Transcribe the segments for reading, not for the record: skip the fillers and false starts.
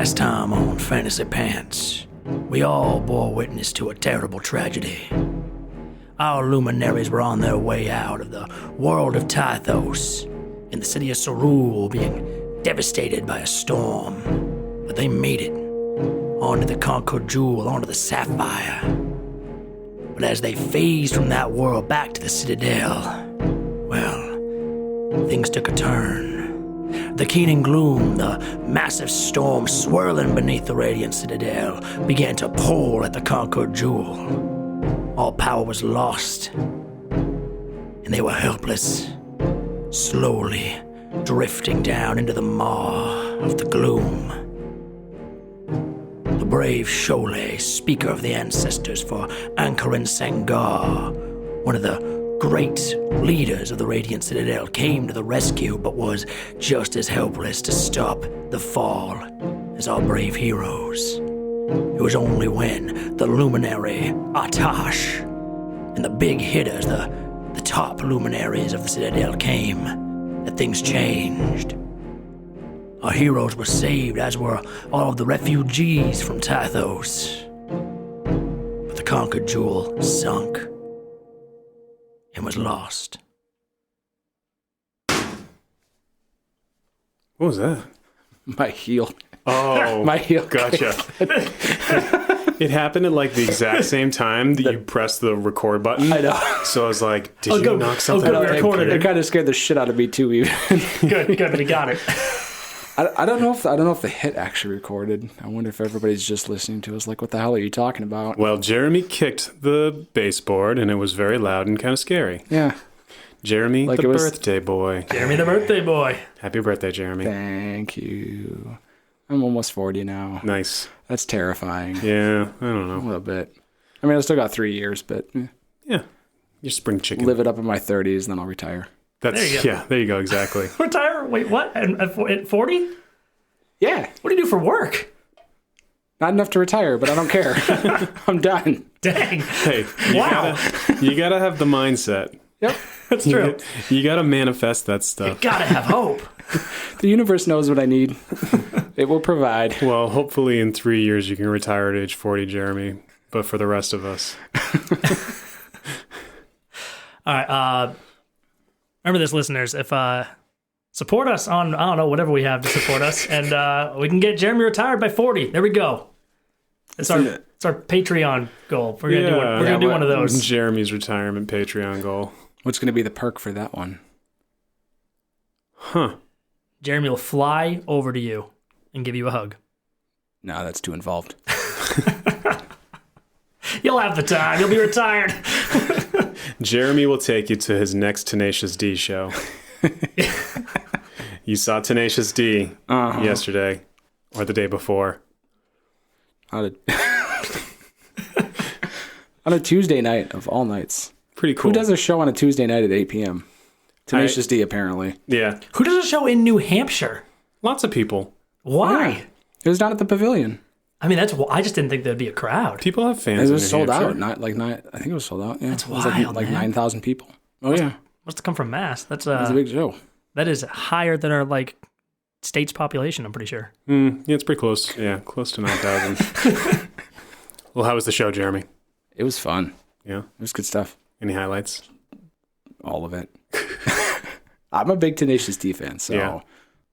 Last time on Fantasy Pants, we all bore witness to a terrible tragedy. Our luminaries were on their way out of the world of Tythos, in the city of Cerule being devastated by a storm. But they made it, onto the Concord Jewel, onto the Sapphire. But as they phased from that world back to the Citadel, well, things took a turn. The keening gloom, the massive storm swirling beneath the Radiant Citadel, began to pull at the Concord Jewel. All power was lost, and they were helpless, slowly drifting down into the maw of the gloom. The brave Sholay, speaker of the ancestors for Ankarin Sangar, one of the great leaders of the Radiant Citadel, came to the rescue but was just as helpless to stop the fall as our brave heroes. It was only when the luminary Atash and the big hitters, the top luminaries of the Citadel came, that things changed. Our heroes were saved, as were all of the refugees from Tythos. But the Conquered Jewel sunk and was lost. What was that? My heel. Oh, My heel. Gotcha. It happened at like the exact same time that you pressed the record button. I know. So I was like, did you knock something I out? know, it kind of scared the shit out of me too. Even. Good, but he got it. I don't know if the hit actually recorded. I wonder if everybody's just listening to us. Like, what the hell are you talking about? Well, Jeremy kicked the baseboard, and it was very loud and kind of scary. Yeah. Jeremy, Like the it was- birthday boy. Jeremy the birthday boy. Happy birthday, Jeremy. Thank you. I'm almost 40 now. Nice. That's terrifying. Yeah, I don't A know. little bit. I mean, I still got 3 years, but Yeah, you're spring chicken. live it up in my 30s, then I'll retire. That's There you go. Yeah, there you go, exactly. Retire? Wait, what? At 40? Yeah. What do you do for work? Not enough to retire, but I don't care. I'm done. Dang. Hey, Wow. you gotta have the mindset. Yep. That's true. You gotta manifest that stuff. Gotta have hope. The universe knows what I need. It will provide. Well, hopefully in 3 years you can retire at age 40, Jeremy. But for the rest of us, All right. Remember this, listeners. If support us on, I don't know, whatever we have to support us, and we can get Jeremy retired by 40. There we go. It's our Patreon goal. We're gonna do one of those. Jeremy's retirement Patreon goal. What's going to be the perk for that one? Huh. Jeremy will fly over to you and give you a hug. No, that's too involved. You'll have the time. You'll be retired. Jeremy will take you to his next Tenacious D show. You saw Tenacious D yesterday or the day before. On a Tuesday night of all nights. Pretty cool. Who does a show on a Tuesday night at 8 p.m.? Tenacious D, apparently. Yeah. Who does a show in New Hampshire? Lots of people. Why? It was down at the Pavilion. I mean, I just didn't think there'd be a crowd. People have fans. It was in sold New out. Hampshire. I think it was sold out. Yeah. That's It was wild, like man. 9,000 people. Oh, yeah. Must have come from Mass. That's It was a big show. that is higher than our state's population. I'm pretty sure. Yeah, it's pretty close. Yeah, close to 9,000. Well, how was the show, Jeremy? It was fun. Yeah. It was good stuff. Any highlights? All of it. I'm a big Tenacious D fan, so Yeah.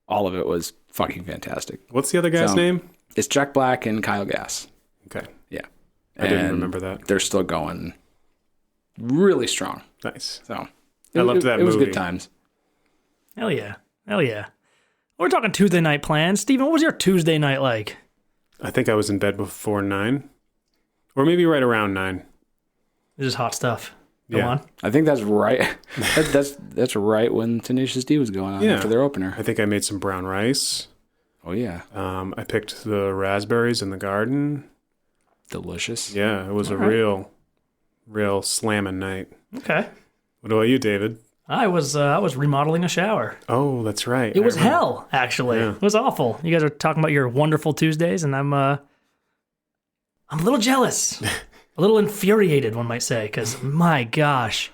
all of it was fucking fantastic. What's the other guy's So- name? It's Jack Black and Kyle Gass. Okay. Yeah. I didn't And remember that. They're still going really strong. Nice. So I loved that It was movie. good times. Hell yeah. We're talking Tuesday night plans. Steven, what was your Tuesday night like? I think I was in bed before 9. Or maybe right around 9. This is hot stuff. Go Yeah. on. I think that's right. That's right when Tenacious D was going on Yeah. after their opener. I think I made some brown rice. Oh yeah, I picked the raspberries in the garden. delicious. Yeah, it was a right. real slamming night. Okay. What about you, David? I was remodeling a shower. Oh, that's right. It was I remember. hell, actually. Yeah. It was awful. You guys are talking about your wonderful Tuesdays, and I'm a little jealous. A little infuriated, one might say, because my gosh.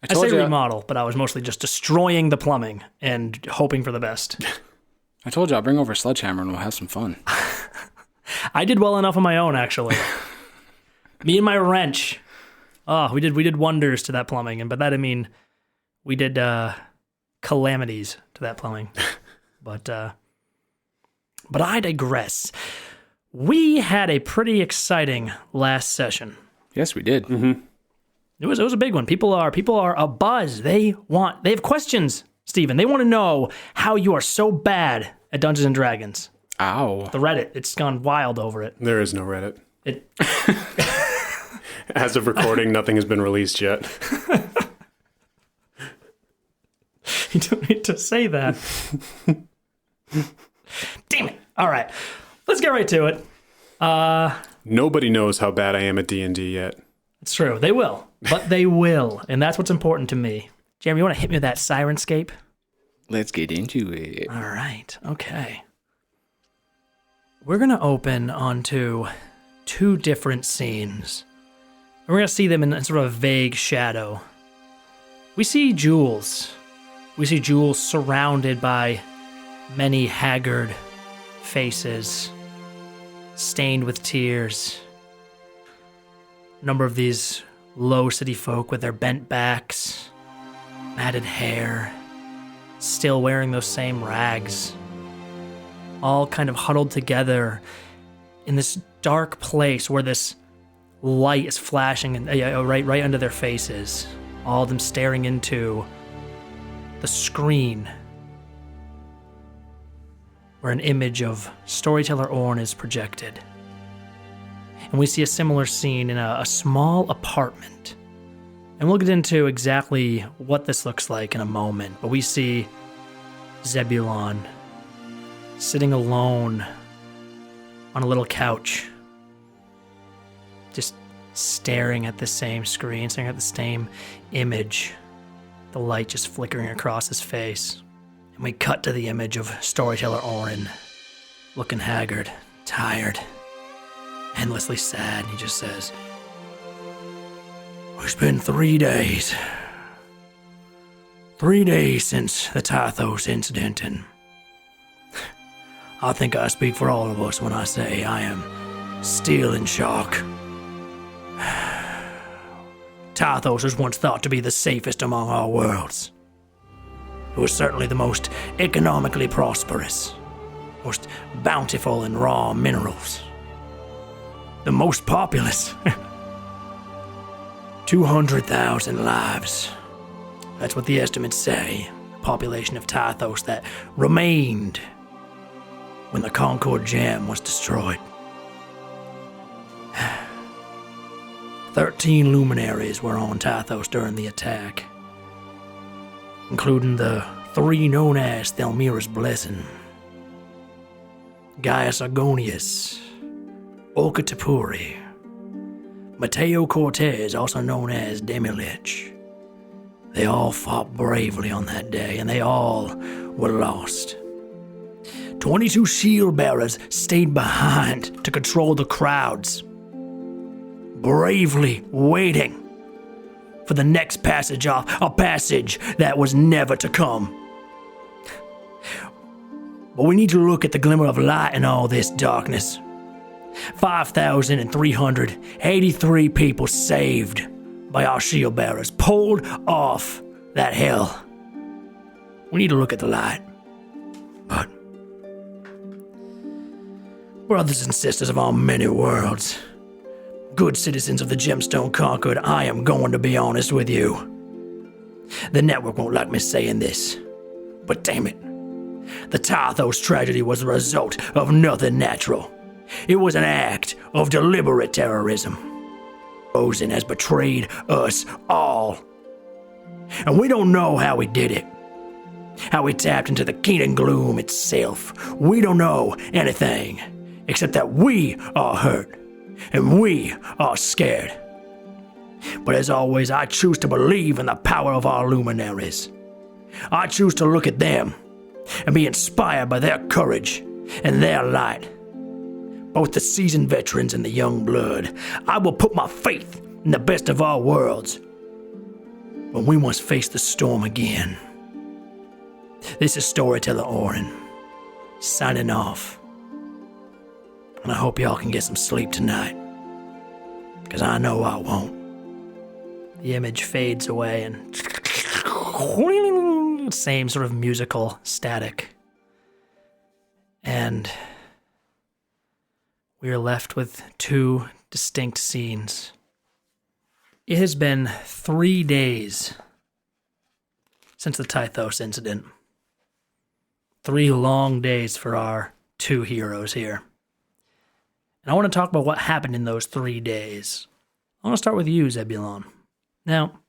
I say remodel, but I was mostly just destroying the plumbing and hoping for the best. I told you I'll bring over a sledgehammer and we'll have some fun. I did well enough on my own, actually. Me and my wrench. Oh, we did wonders to that plumbing, but that, I mean, we did calamities to that plumbing. But I digress. We had a pretty exciting last session. Yes, we did. Mm-hmm. It was a big one. People are abuzz. They have questions, Steven. They want to know how you are so bad at Dungeons and Dragons. Ow. The Reddit, it's gone wild over it. There is no Reddit. It As of recording, nothing has been released yet. You don't need to say that. Damn it. All right. Let's get right to it. Nobody knows how bad I am at D&D yet. It's true. They will. But they will. And that's what's important to me. Jeremy, you want to hit me with that Sirenscape? Let's get into it. All right. Okay. We're going to open onto two different scenes. And we're going to see them in sort of a vague shadow. We see Jules. We see Jules surrounded by many haggard faces, stained with tears. A number of these low city folk with their bent backs, matted hair, still wearing those same rags, all kind of huddled together in this dark place where this light is flashing right under their faces, all of them staring into the screen where an image of Storyteller Orn is projected. And we see a similar scene in a small apartment. And we'll get into exactly what this looks like in a moment. But we see Zebulon sitting alone on a little couch, just staring at the same screen, staring at the same image, the light just flickering across his face. And we cut to the image of Storyteller Orin, looking haggard, tired, endlessly sad. He just says, "It's been 3 days. 3 days since the Tythos incident, and I think I speak for all of us when I say I am still in shock. Tythos was once thought to be the safest among our worlds. It was certainly the most economically prosperous, most bountiful in raw minerals, the most populous. 200,000 lives. That's what the estimates say. The population of Tythos that remained when the Concord Gem was destroyed. 13 luminaries were on Tythos during the attack, including the 3 known as Thelmira's Blessing, Gaius Argonius, Okatapuri, Mateo Cortez, also known as Demilich. They all fought bravely on that day, and they all were lost. 22 shield bearers stayed behind to control the crowds, bravely waiting for the next passage off, a passage that was never to come. But we need to look at the glimmer of light in all this darkness. 5,383 people saved by our shield bearers, pulled off that hell. We need to look at the light. But, brothers and sisters of our many worlds, good citizens of the Gemstone Concord, I am going to be honest with you. The network won't like me saying this, but damn it, the Tythos tragedy was the result of nothing natural. It was an act of deliberate terrorism. Rosen has betrayed us all. And we don't know how he did it. How he tapped into the Keenan gloom itself. We don't know anything, except that we are hurt. And we are scared. But as always, I choose to believe in the power of our luminaries. I choose to look at them and be inspired by their courage and their light. Both the seasoned veterans and the young blood, I will put my faith in the best of our worlds. But we must face the storm again. This is Storyteller Orin, signing off. And I hope y'all can get some sleep tonight. Because I know I won't. The image fades away and same sort of musical static. And we are left with two distinct scenes. It has been 3 days since the Tythos incident. 3 long days for our 2 heroes here. And I want to talk about what happened in those 3 days. I want to start with you, Zebulon. Now,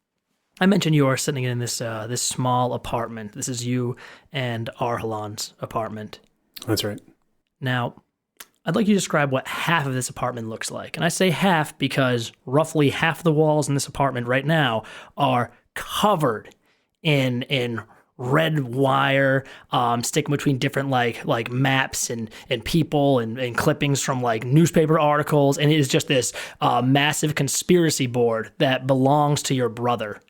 I mentioned you are sitting in this small apartment. This is you and Arhalan's apartment. That's right. Now, I'd like you to describe what half of this apartment looks like. And I say half because roughly half the walls in this apartment right now are covered in red wire, sticking between different like maps and people and clippings from like newspaper articles. And it is just this massive conspiracy board that belongs to your brother.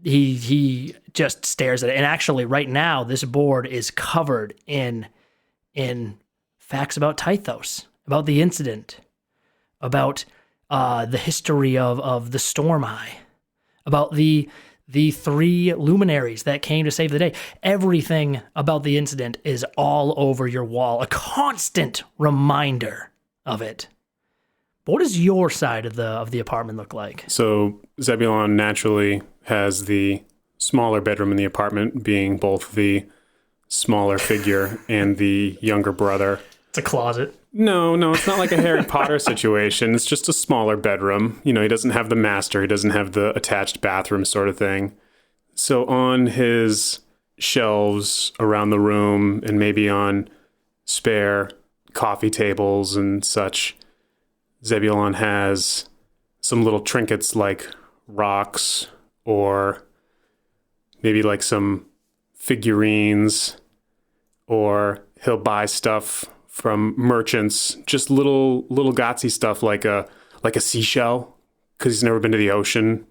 He just stares at it. And actually right now, this board is covered in facts about Tythos, about the incident, about the history of the Storm Eye, about the 3 luminaries that came to save the day. Everything about the incident is all over your wall, a constant reminder of it. But what does your side of the apartment look like? So Zebulon naturally has the smaller bedroom in the apartment, being both the smaller figure and the younger brother. It's a closet. No, it's not like a Harry Potter situation. It's just a smaller bedroom. You know, he doesn't have the master. He doesn't have the attached bathroom sort of thing. So on his shelves around the room and maybe on spare coffee tables and such, Zebulon has some little trinkets like rocks or maybe like some figurines, or he'll buy stuff from merchants, just little gatsy stuff like a seashell because he's never been to the ocean,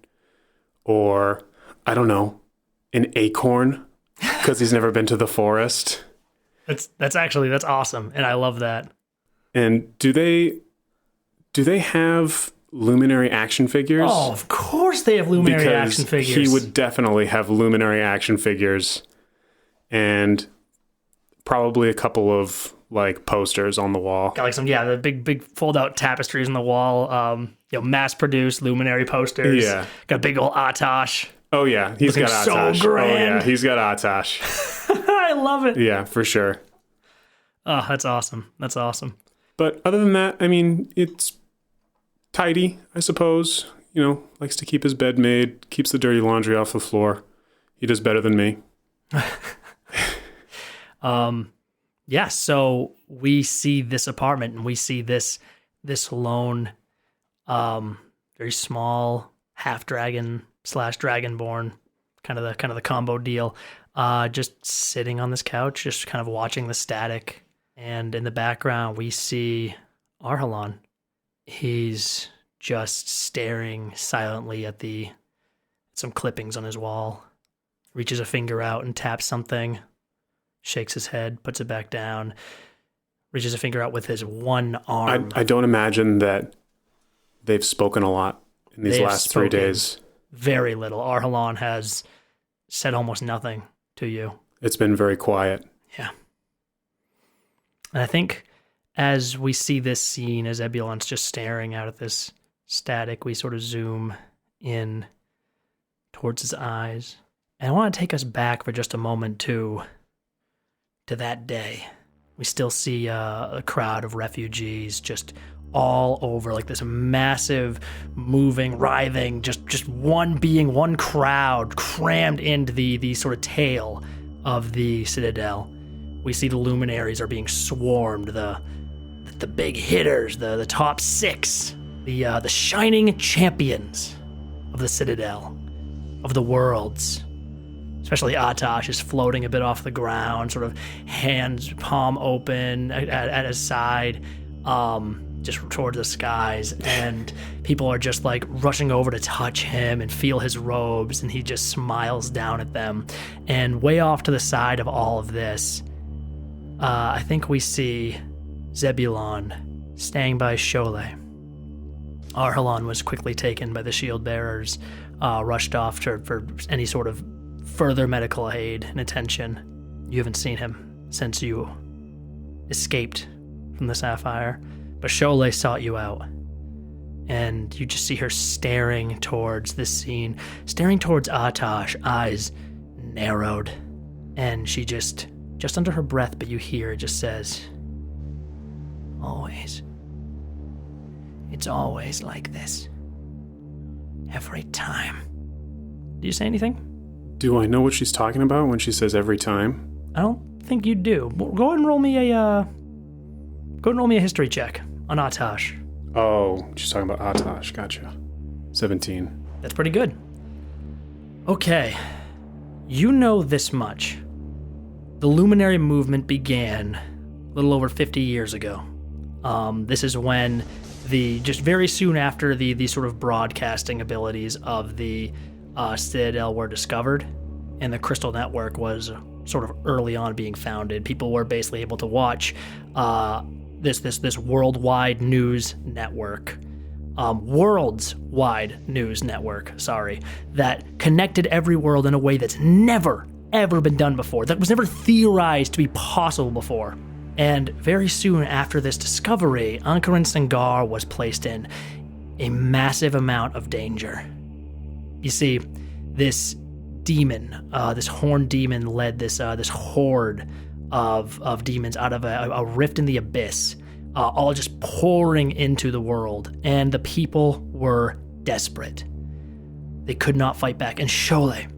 or I don't know, an acorn because he's never been to the forest. That's awesome, and I love that. And do they have luminary action figures? Oh, of course they have luminary action figures. He would definitely have luminary action figures, and probably a couple of like posters on the wall. Got like the big fold out tapestries on the wall. Mass produced luminary posters. Yeah. Got a big old Atash. Oh yeah, he's Looking got so Atash. grand. Oh yeah, he's got Atash. I love it. Yeah, for sure. Oh, that's awesome. That's awesome. But other than that, I mean, it's tidy, I suppose. You know, likes to keep his bed made, keeps the dirty laundry off the floor. He does better than me. Yeah, so we see this apartment and we see this lone, very small half dragon / dragonborn, kind of the combo deal, just sitting on this couch, just kind of watching the static. And in the background, we see Arhalan. He's just staring silently at some clippings on his wall. Reaches a finger out and taps something. Shakes his head, puts it back down, reaches a finger out with his one arm. I don't imagine that they've spoken a lot in these last 3 days. Very little. Arhalan has said almost nothing to you. It's been very quiet. Yeah. And I think as we see this scene, as Zebulon's just staring out at this static, we sort of zoom in towards his eyes. And I want to take us back for just a moment to that day. We still see a crowd of refugees just all over, like this massive, moving, writhing, just one crowd crammed into the sort of tail of the Citadel. We see the luminaries are being swarmed, the big hitters, the top 6, the shining champions of the Citadel, of the worlds. Especially Atash is floating a bit off the ground, sort of hands palm open at his side, just towards the skies. And people are just like rushing over to touch him and feel his robes, and he just smiles down at them. And way off to the side of all of this, I think we see Zebulon, staying by Sholeh. Arhalan was quickly taken by the shield bearers, rushed off for any sort of further medical aid and attention. You haven't seen him since you escaped from the Sapphire, but Sholeh sought you out. And you just see her staring towards this scene, staring towards Atash, eyes narrowed. And she just under her breath, but you hear it just says, Always. It's always like this. Every time. Do you say anything? Do I know what she's talking about when she says every time? I don't think you do. Go ahead and roll me a history check on Atash. Oh, she's talking about Atash. Gotcha. 17. That's pretty good. Okay. You know this much. The Luminary movement began a little over 50 years ago. This is when just very soon after the sort of broadcasting abilities of the Citadel were discovered, and the Crystal Network was sort of early on being founded. People were basically able to watch this worldwide news network, worlds-wide news network, that connected every world in a way that's never, ever been done before, that was never theorized to be possible before. And very soon after this discovery, Ankarin Sengar was placed in a massive amount of danger. You see, this demon, this horned demon, led this horde of demons out of a rift in the abyss, all just pouring into the world, and the people were desperate. They could not fight back, and Sholeh,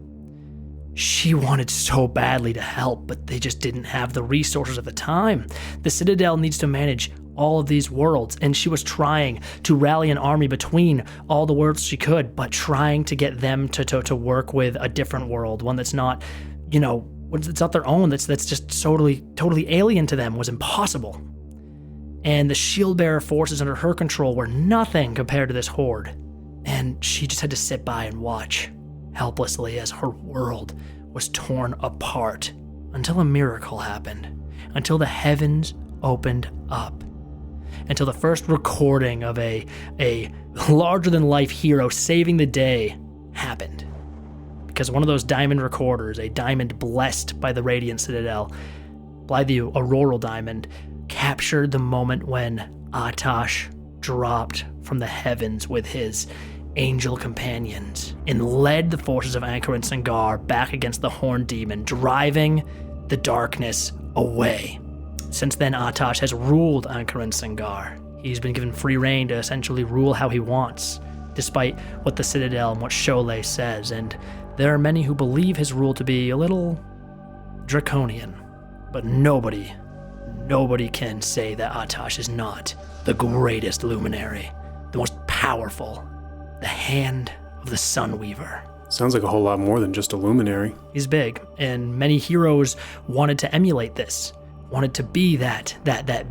she wanted so badly to help, but they just didn't have the resources at the time. The Citadel needs to manage all of these worlds, and she was trying to rally an army between all the worlds she could, but trying to get them to work with a different world, one that's not, it's not their own, that's just totally alien to them, was impossible. And the shield bearer forces under her control were nothing compared to this horde. And she just had to sit by and watch, helplessly, as her world was torn apart, until a miracle happened, until the heavens opened up, until the first recording of a larger-than-life hero saving the day happened. Because one of those diamond recorders, a diamond blessed by the Radiant Citadel, by the auroral diamond, captured the moment when Atash dropped from the heavens with his angel companions and led the forces of Ankarin Sengar back against the horned demon, driving the darkness away. Since then, Atash has ruled Ankarin Sengar. He's been given free reign to essentially rule how he wants, despite what the Citadel and what Sholeh says, and there are many who believe his rule to be a little draconian, but nobody can say that Atash is not the greatest luminary, the most powerful, the hand of the Sunweaver. Sounds like a whole lot more than just a luminary. He's big, and many heroes wanted to emulate this, wanted to be that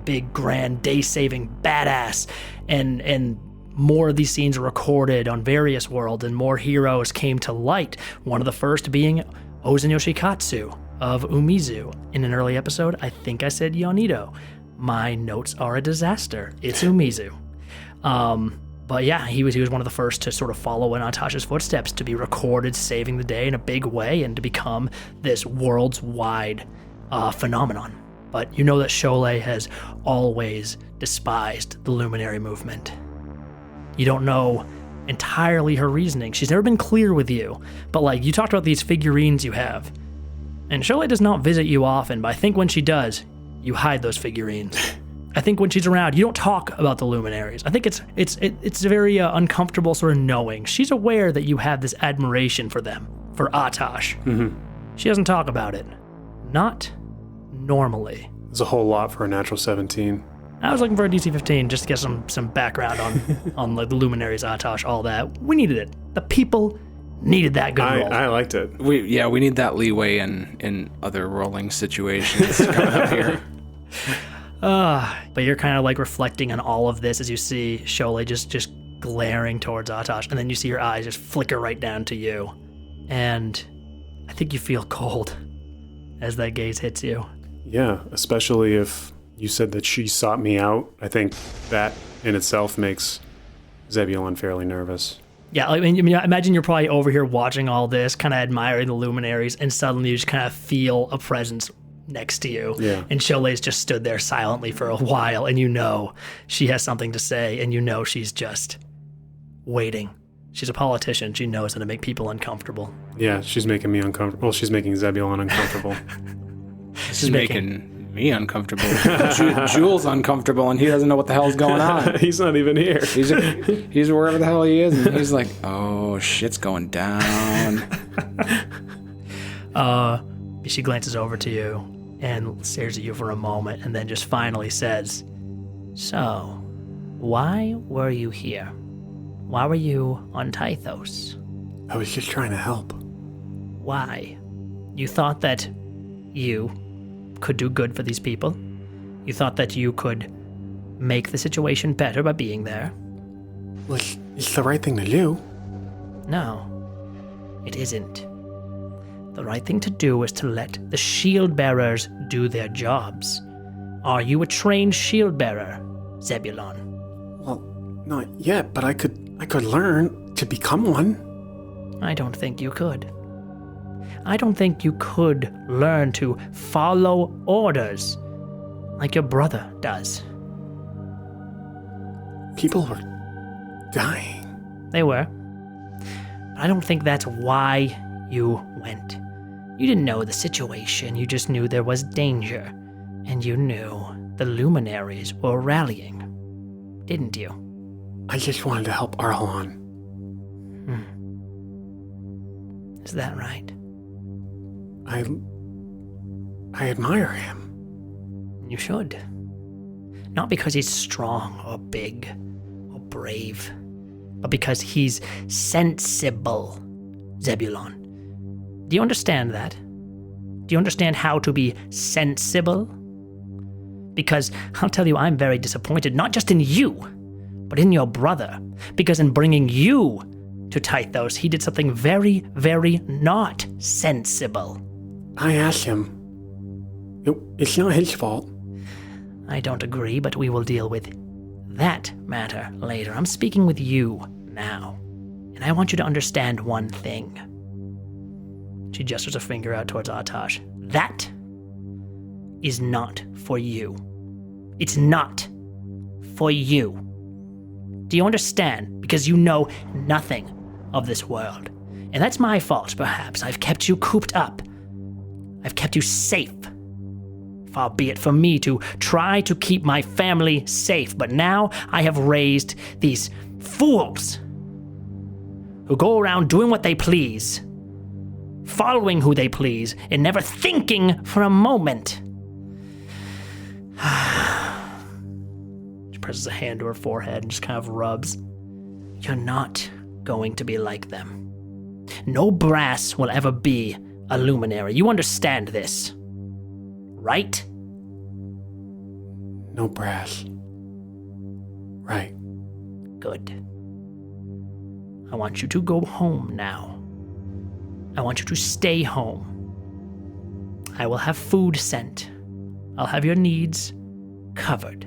big, grand, day-saving badass, and more of these scenes are recorded on various worlds, and more heroes came to light, one of the first being Ozen Yoshikatsu of Umizu. In an early episode, I think I said Yonito. My notes are a disaster. It's Umizu. But yeah, he was one of the first to sort of follow in Atash's footsteps, to be recorded saving the day in a big way, and to become this world's-wide phenomenon. But you know that Sholeh has always despised the Luminary movement. You don't know entirely her reasoning. She's never been clear with you. But you talked about these figurines you have. And Sholeh does not visit you often, but I think when she does, you hide those figurines. I think when she's around, you don't talk about the luminaries. I think it's very uncomfortable sort of knowing. She's aware that you have this admiration for them, for Atash. Mm-hmm. She doesn't talk about it. Not normally. It's a whole lot for a natural 17. I was looking for a DC 15 just to get some background on the luminaries, Atash, all that. We needed it. The people needed that good roll. I liked it. We need that leeway in other rolling situations coming up here. But you're kind of reflecting on all of this as you see Sholeh just glaring towards Atash, and then you see her eyes just flicker right down to you. And I think you feel cold as that gaze hits you. Yeah, especially if you said that she sought me out. I think that in itself makes Zebulon fairly nervous. Yeah, I mean, imagine you're probably over here watching all this, kind of admiring the luminaries, and suddenly you just kind of feel a presence next to you. Yeah. And Cholet's just stood there silently for a while, and you know she has something to say, and you know she's just waiting. She's a politician. She knows how to make people uncomfortable. Yeah, she's making me uncomfortable. Well, she's making Zebulon uncomfortable. This is making me uncomfortable. Jules uncomfortable, and he doesn't know what the hell's going on. He's not even here. He's wherever the hell he is, and he's like, oh, shit's going down. She glances over to you and stares at you for a moment, and then just finally says, "So, why were you here? Why were you on Tythos? I was just trying to help. Why? You thought that you could do good for these people? You thought that you could make the situation better by being there? Well, it's the right thing to do. No, it isn't. The right thing to do is to let the shield bearers do their jobs. Are you a trained shield bearer, Zebulon?" Well, not yet, but I could learn to become one. I don't think you could. I don't think you could learn to follow orders like your brother does. People were dying. They were. But I don't think that's why you went. You didn't know the situation, you just knew there was danger. And you knew the luminaries were rallying. Didn't you? I just wanted to help Arlon. Is that right? I admire him. You should. Not because he's strong or big or brave, but because he's sensible, Zebulon. Do you understand that? Do you understand how to be sensible? Because I'll tell you, I'm very disappointed, not just in you, but in your brother. Because in bringing you to Tythos, he did something very, very not sensible. I asked him. It's not his fault. I don't agree, but we will deal with that matter later. I'm speaking with you now, and I want you to understand one thing. She gestures a finger out towards Atash. That is not for you. It's not for you. Do you understand? Because you know nothing of this world. And that's my fault, perhaps. I've kept you cooped up. I've kept you safe. Far be it from me to try to keep my family safe, but now I have raised these fools who go around doing what they please, following who they please, and never thinking for a moment. She presses a hand to her forehead and just kind of rubs. You're not going to be like them. No brass will ever be a luminary. You understand this, right? No brass. Right. Good. I want you to go home now. I want you to stay home. I will have food sent. I'll have your needs covered.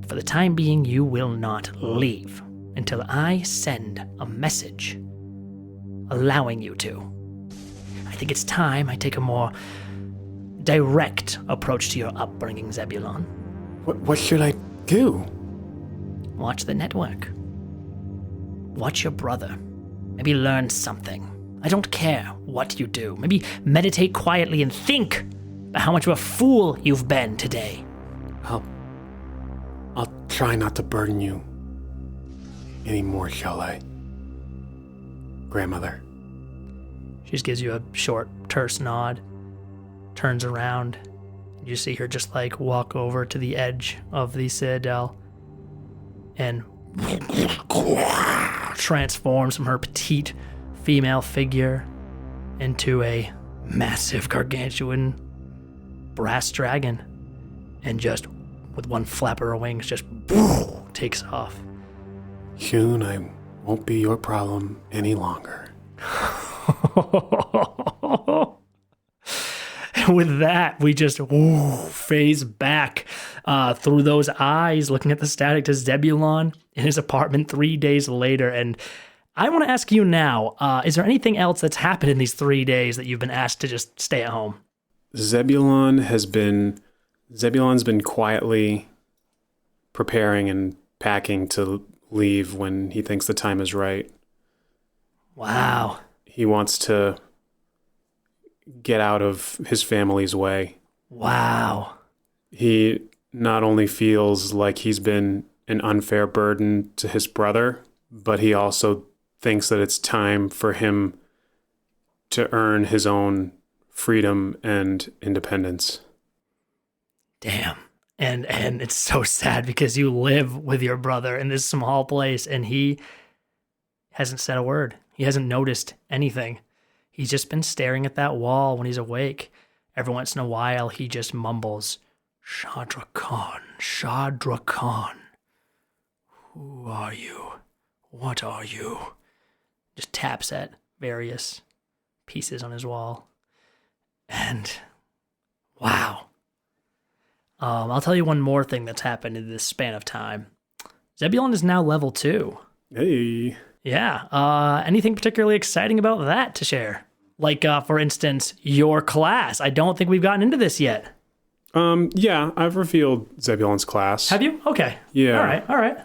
For the time being, you will not leave until I send a message allowing you to. I think it's time I take a more direct approach to your upbringing, Zebulon. What should I do? Watch the network. Watch your brother. Maybe learn something. I don't care what you do. Maybe meditate quietly and think about how much of a fool you've been today. I'll try not to burden you anymore, shall I? Grandmother. She just gives you a short, terse nod, turns around. You see her just like walk over to the edge of the citadel and transforms from her petite female figure into a massive, gargantuan brass dragon, and just with one flap of her wings just takes off. Soon I won't be your problem any longer. with that, we just phase back through those eyes, looking at the static to Zebulon in his apartment 3 days later. And I want to ask you now, is there anything else that's happened in these 3 days that you've been asked to just stay at home? Zebulon's been quietly preparing and packing to leave when he thinks the time is right. Wow. He wants to get out of his family's way. Wow. He not only feels like he's been an unfair burden to his brother, but he also thinks that it's time for him to earn his own freedom and independence. Damn. And it's so sad because you live with your brother in this small place and he hasn't said a word. He hasn't noticed anything. He's just been staring at that wall when he's awake. Every once in a while, he just mumbles, Shadra Khan, Shadra Khan. Who are you? What are you? Just taps at various pieces on his wall. And wow. I'll tell you one more thing that's happened in this span of time. Zebulon is now level 2. Hey. Yeah. Anything particularly exciting about that to share? Like, for instance, your class. I don't think we've gotten into this yet. Yeah, I've revealed Zebulon's class. Have you? Okay. Yeah. All right.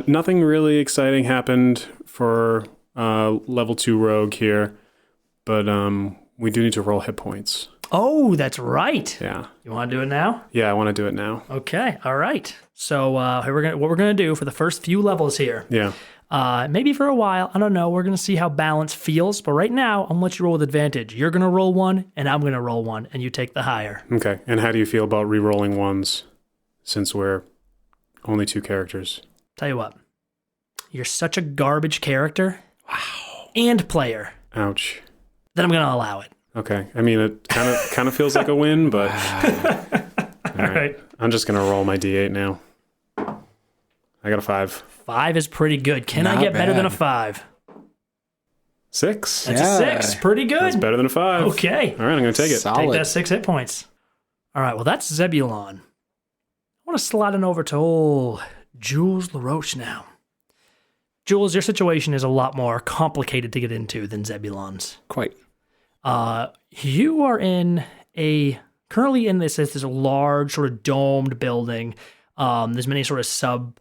Nothing really exciting happened for level 2 rogue here, but we do need to roll hit points. Oh, that's right. Yeah. You want to do it now? Yeah, I want to do it now. Okay. All right. So what we're gonna do for the first few levels here. Yeah. Maybe for a while, I don't know. We're gonna see how balance feels, but right now, I'm gonna let you roll with advantage. You're gonna roll one, and I'm gonna roll one, and you take the higher. Okay. And how do you feel about re-rolling ones since we're only 2 characters? Tell you what, you're such a garbage character, wow, and player, Ouch. that I'm gonna allow it. Okay. I mean, it kind of feels like a win, but All right. I'm just gonna roll my d8 now. I got a 5. 5 is pretty good. Can I Not get better than a bad. 5? 6. That's Yeah. a 6. Pretty good. That's better than a 5. Okay. All right, I'm gonna take it. Solid. Take that 6 hit points. All right. Well, that's Zebulon. I want to slide on over to old Jules LaRoche now. Jules, your situation is a lot more complicated to get into than Zebulon's. Quite. You are currently in this large sort of domed building. There's many sort of sub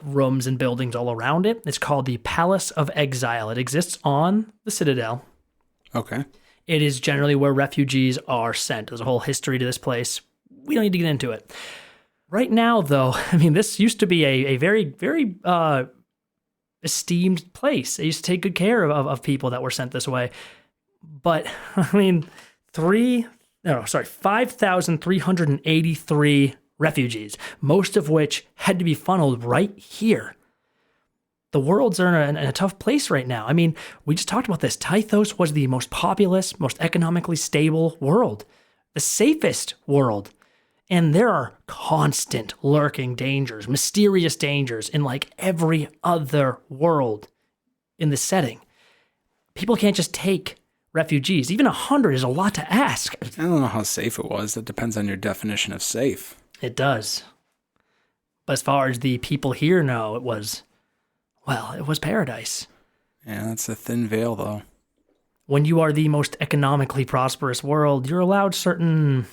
rooms and buildings all around it. It's called the Palace of Exile. It exists on the Citadel. Okay. It is generally where refugees are sent. There's a whole history to this place. We don't need to get into it. Right now, though, I mean, this used to be a very, very esteemed place. They used to take good care of people that were sent this way. But, I mean, 5,383 refugees, most of which had to be funneled right here. The worlds are in a tough place right now. I mean, we just talked about this. Tythos was the most populous, most economically stable world, the safest world. And there are constant lurking dangers, mysterious dangers in like every other world in this setting. People can't just take refugees. Even 100 is a lot to ask. I don't know how safe it was. That depends on your definition of safe. It does. But as far as the people here know, it was paradise. Yeah, that's a thin veil, though. When you are the most economically prosperous world, you're allowed certain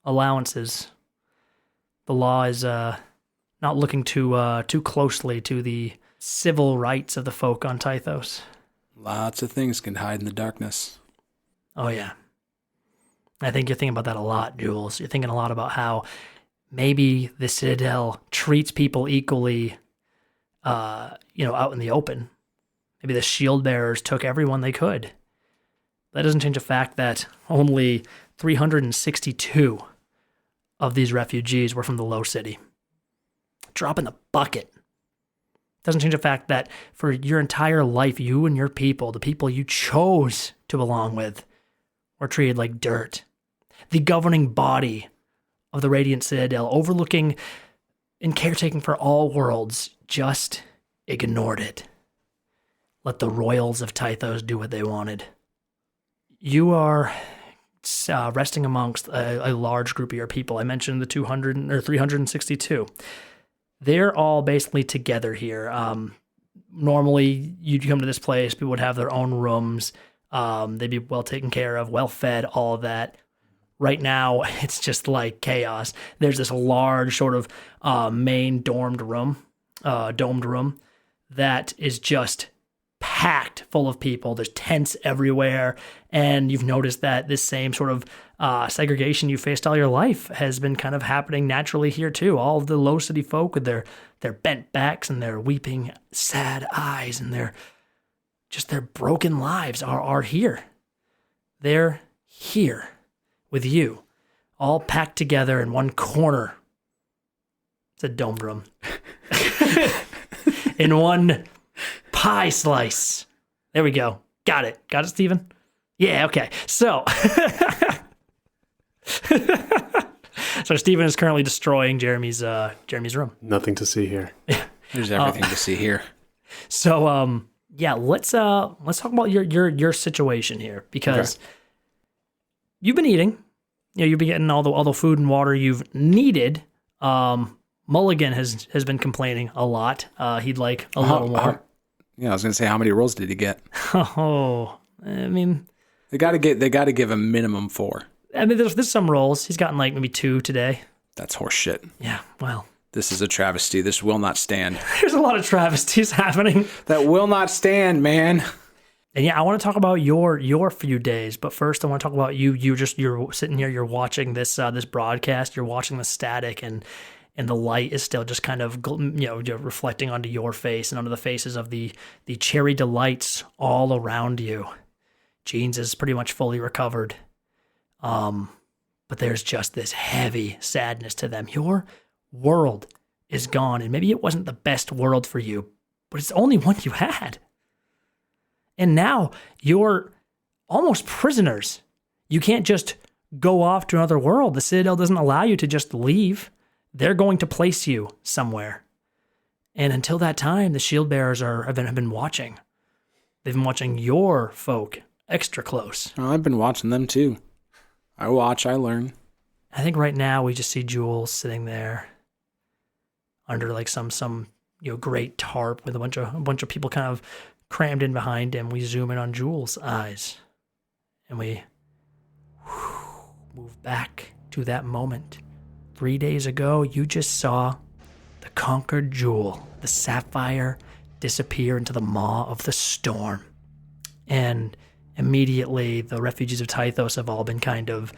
allowances. The law is not looking too closely to the civil rights of the folk on Tythos. Lots of things can hide in the darkness. Oh, yeah. I think you're thinking about that a lot, Jules. You're thinking a lot about how maybe the Citadel treats people equally, out in the open. Maybe the shield bearers took everyone they could. That doesn't change the fact that only 362 of these refugees were from the Low City. Drop in the bucket. Doesn't change the fact that for your entire life, you and your people, the people you chose to belong with, were treated like dirt. The governing body of the Radiant Citadel, overlooking and caretaking for all worlds, just ignored it. Let the royals of Tythos do what they wanted. You are resting amongst a large group of your people. I mentioned the 200 or 362. They're all basically together here. Normally, you'd come to this place, people would have their own rooms. They'd be well taken care of, well fed, all of that. Right now, it's just like chaos. There's this large sort of main domed room that is just packed full of people. There's tents everywhere, and you've noticed that this same sort of segregation you faced all your life has been kind of happening naturally here too. All of the low city folk with their bent backs and their weeping, sad eyes and their broken lives are here. They're here with you, all packed together in one corner. It's a domed room. In one pie slice. There we go. Got it, Steven? Yeah, okay. So, so Steven is currently destroying Jeremy's room. Nothing to see here. There's everything to see here. So, yeah, let's talk about your situation here, because you've been eating. You've been getting all the food and water you've needed. Mulligan has been complaining a lot. He'd like a little more. I was gonna say, how many rolls did he get? Oh, I mean, they got to give a minimum 4. I mean, there's some rolls. He's gotten like maybe 2 today. That's horse shit. Yeah, well, this is a travesty. This will not stand. There's a lot of travesties happening. That will not stand, man. And yeah, I want to talk about your few days, but first I want to talk about you. You're sitting here. You're watching this broadcast. You're watching the static, and the light is still just kind of reflecting onto your face and onto the faces of the cherry delights all around you. Jeans is pretty much fully recovered, but there's just this heavy sadness to them. Your world is gone, and maybe it wasn't the best world for you, but it's the only one you had. And now you're almost prisoners. You can't just go off to another world. The Citadel doesn't allow you to just leave. They're going to place you somewhere. And until that time, the shield bearers have been watching. They've been watching your folk extra close. Oh, I've been watching them too. I watch, I learn. I think right now we just see Jules sitting there under like some great tarp with a bunch of people kind of crammed in behind him. We zoom in on Jules' eyes, and we move back to that moment. 3 days ago, you just saw the conquered jewel, the sapphire, disappear into the maw of the storm. And immediately, the refugees of Tythos have all been kind of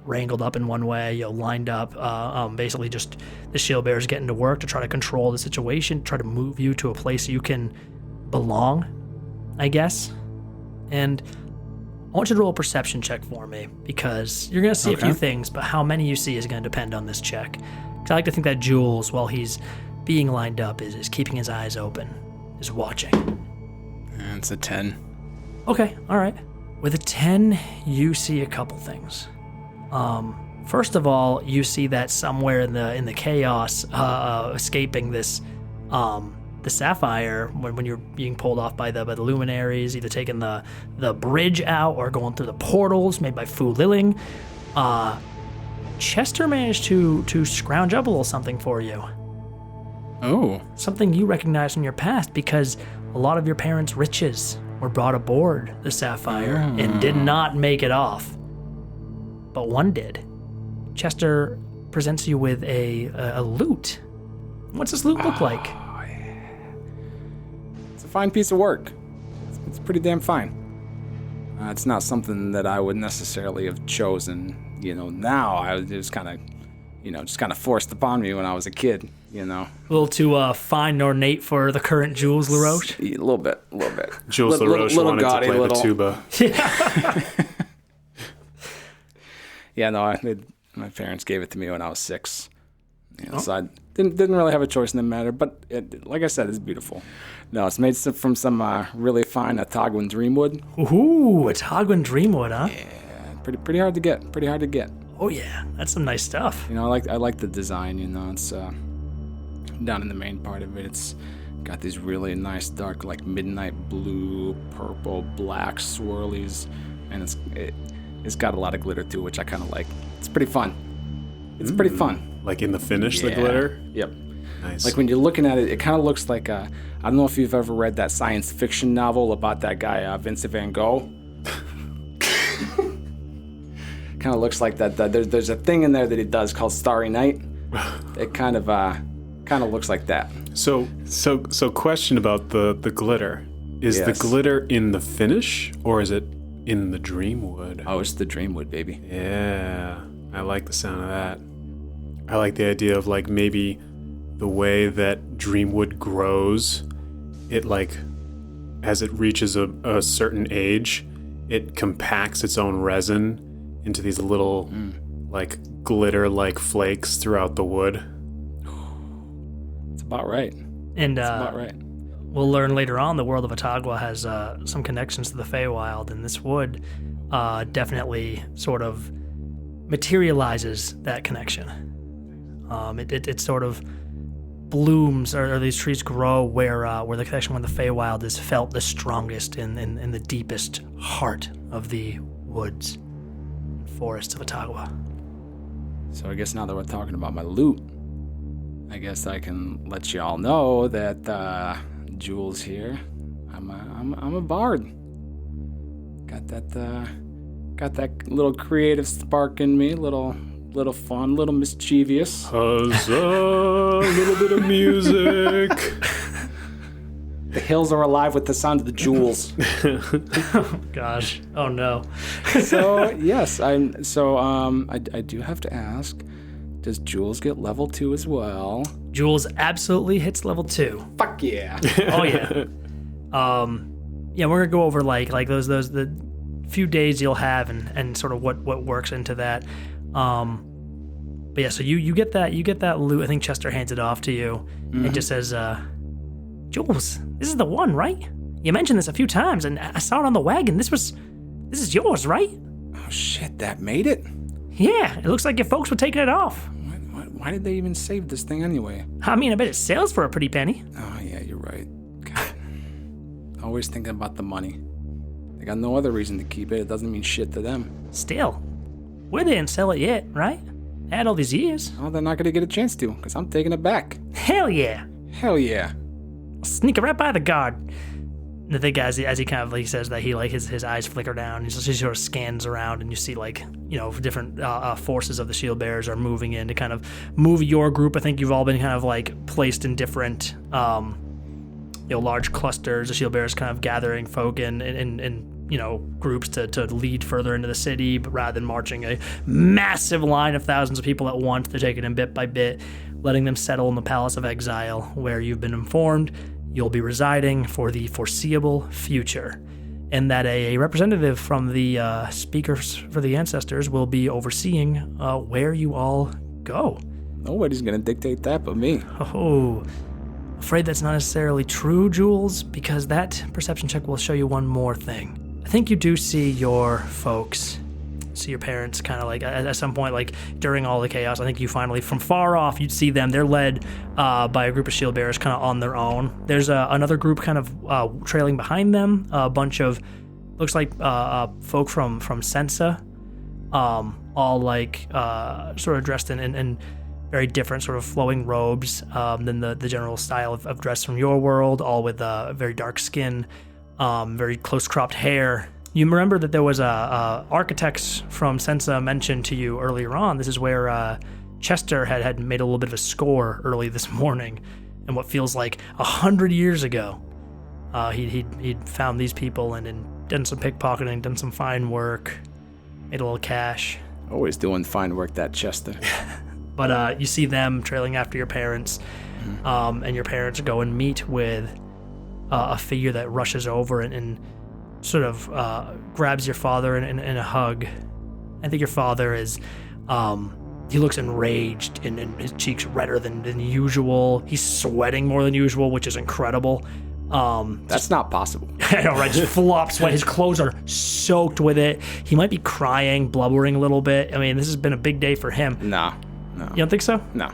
wrangled up in one way, lined up. Basically, just the shield bearers getting to work to try to control the situation, try to move you to a place you can belong, I guess. And I want you to roll a perception check for me, because you're going to see a few things, but how many you see is going to depend on this check. Because I like to think that Jules, while he's being lined up, is keeping his eyes open, is watching. It's a 10. Okay, all right. With a 10, you see a couple things. First of all, you see that somewhere in the chaos, escaping this, the sapphire, when you're being pulled off by the luminaries, either taking the bridge out or going through the portals made by Fu Liling, Chester managed to scrounge up a little something for you. Oh. Something you recognize from your past, because a lot of your parents' riches were brought aboard the sapphire and did not make it off. But one did. Chester presents you with a loot. What's this loot look like? It's a fine piece of work. It's pretty damn fine. It's not something that I would necessarily have chosen. Now it was kind of, just kind of forced upon me when I was a kid. A little too fine and ornate for the current Jules LaRoche? A little bit. Jules LaRoche wanted gaudy, to play the tuba. Yeah. My parents gave it to me when I was 6. So I didn't really have a choice in the matter, but like I said, it's beautiful. No, it's made from some really fine Atagwan Dreamwood. Ooh, Atagwan Dreamwood, huh? Yeah, pretty hard to get. Oh yeah, that's some nice stuff. I like the design. It's down in the main part of it. It's got these really nice dark, like midnight blue, purple, black swirlies, and it's got a lot of glitter too, which I kind of like. It's pretty fun. It's pretty fun. Like in the finish, the Yeah. glitter? Yep. Nice. Like when you're looking at it, it kind of looks like I don't know if you've ever read that science fiction novel about that guy Vincent Van Gogh. Kind of looks like that. There's a thing in there that he does called Starry Night. It kind of looks like that. So question about the glitter. Is the Yes. glitter in the finish or is it in the Dreamwood? Oh, it's the Dreamwood, baby. Yeah, I like the sound of that. I like the idea of like maybe the way that Dreamwood grows, it like as it reaches a certain age, it compacts its own resin into these little like glitter-like flakes throughout the wood. It's about right. And It's about right. we'll learn later on the world of Otagwa has some connections to the Feywild, and this wood definitely sort of materializes that connection. It sort of blooms, or these trees grow where the connection with the Feywild is felt the strongest in the deepest heart of the woods and forests of Otagwa. So I guess now that we're talking about my loot, I guess I can let you all know that Jules here, I'm a bard. Got that little creative spark in me, little fun, little mischievous. Huzzah, a little bit of music. The hills are alive with the sound of the jewels. Gosh, oh no. So yes, I do have to ask, does Jules get level 2 as well? Jules absolutely hits level 2. Fuck yeah. Oh yeah. Yeah, we're gonna go over like those the few days you'll have and sort of what works into that. But yeah, so you get that loot. I think Chester hands it off to you and just says, Jules, this is the one, right? You mentioned this a few times and I saw it on the wagon. This is yours, right? Oh shit, that made it? Yeah, it looks like your folks were taking it off. Why did they even save this thing anyway? I mean, I bet it sells for a pretty penny. Oh yeah, you're right. God. Always thinking about the money. They got no other reason to keep it. It doesn't mean shit to them. Still, we didn't sell it yet, right? Had all these years. Oh, they're not gonna get a chance to, because I'm taking it back. Hell yeah. Hell yeah. Sneak right by the guard. And the thing, as he kind of like says that, he like his eyes flicker down. He sort of scans around, and you see like different forces of the shield bearers are moving in to kind of move your group. I think you've all been kind of like placed in different large clusters. The shield bearers kind of gathering folk in groups to lead further into the city, but rather than marching a massive line of thousands of people at once, they're taking them bit by bit, letting them settle in the Palace of Exile, where you've been informed you'll be residing for the foreseeable future, and that a representative from the Speakers for the Ancestors will be overseeing where you all go. Nobody's gonna dictate that but me. Oh, afraid that's not necessarily true, Jules, because that perception check will show you one more thing. I think you do see your folks, see your parents kind of like at some point, like during all the chaos, I think you finally, from far off, you'd see them. They're led by a group of shield bearers kind of on their own. There's another group kind of trailing behind them, a bunch of, looks like folk from Sensa, all like sort of dressed in very different sort of flowing robes than the general style of dress from your world, all with very dark skin, very close cropped hair. You remember that there was architects from Sensa mentioned to you earlier on. This is where Chester had made a little bit of a score early this morning, and what feels like 100 years ago. He'd found these people and done some pickpocketing, done some fine work, made a little cash. Always doing fine work, that Chester. But you see them trailing after your parents, and your parents go and meet with a figure that rushes over and sort of grabs your father in a hug. I think your father is, he looks enraged and his cheeks redder than usual. He's sweating more than usual, which is incredible. That's not possible. I know, right? Just flop sweat. His clothes are soaked with it. He might be crying, blubbering a little bit. I mean, this has been a big day for him. No. You don't think so? No.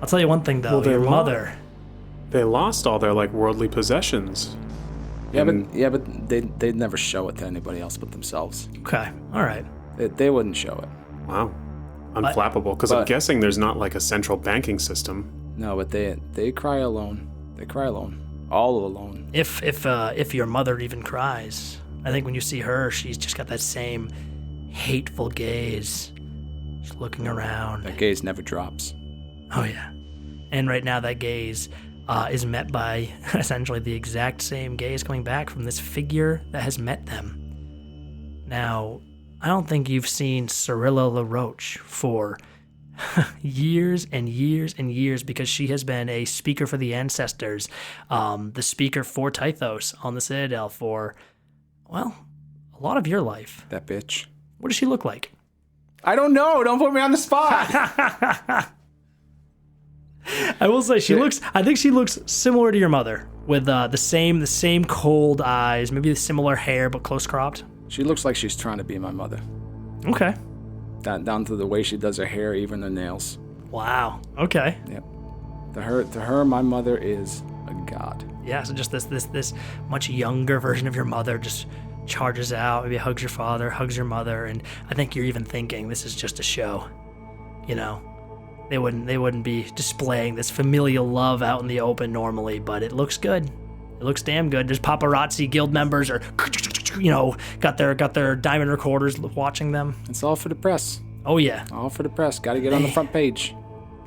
I'll tell you one thing, though. Well, your mother. They lost all their like worldly possessions but they'd never show it to anybody else but themselves. Okay, all right. They wouldn't show it. Wow. Unflappable, because I'm guessing there's not like a central banking system. No, but they cry alone. They cry alone. All alone. If your mother even cries, I think when you see her, she's just got that same hateful gaze. Just looking around. That gaze never drops. Oh, yeah. And right now that gaze is met by essentially the exact same gaze coming back from this figure that has met them. Now, I don't think you've seen Cyrilla LaRoche for years and years and years, because she has been a speaker for the ancestors, the speaker for Tythos on the Citadel for, well, a lot of your life. That bitch. What does she look like? I don't know. Don't put me on the spot. I will say I think she looks similar to your mother, with the same cold eyes, maybe the similar hair but close cropped. She looks like she's trying to be my mother. Okay. Down to the way she does her hair, even her nails. Wow. Okay. Yep. To her, my mother is a god. Yeah. So just this much younger version of your mother just charges out, maybe hugs your father, hugs your mother, and I think you're even thinking this is just a show. You know, they wouldn't be displaying this familial love out in the open normally, but it looks good. It looks damn good. There's paparazzi guild members or got their diamond recorders watching them. It's all for the press. Oh yeah. All for the press. Got to get on the front page.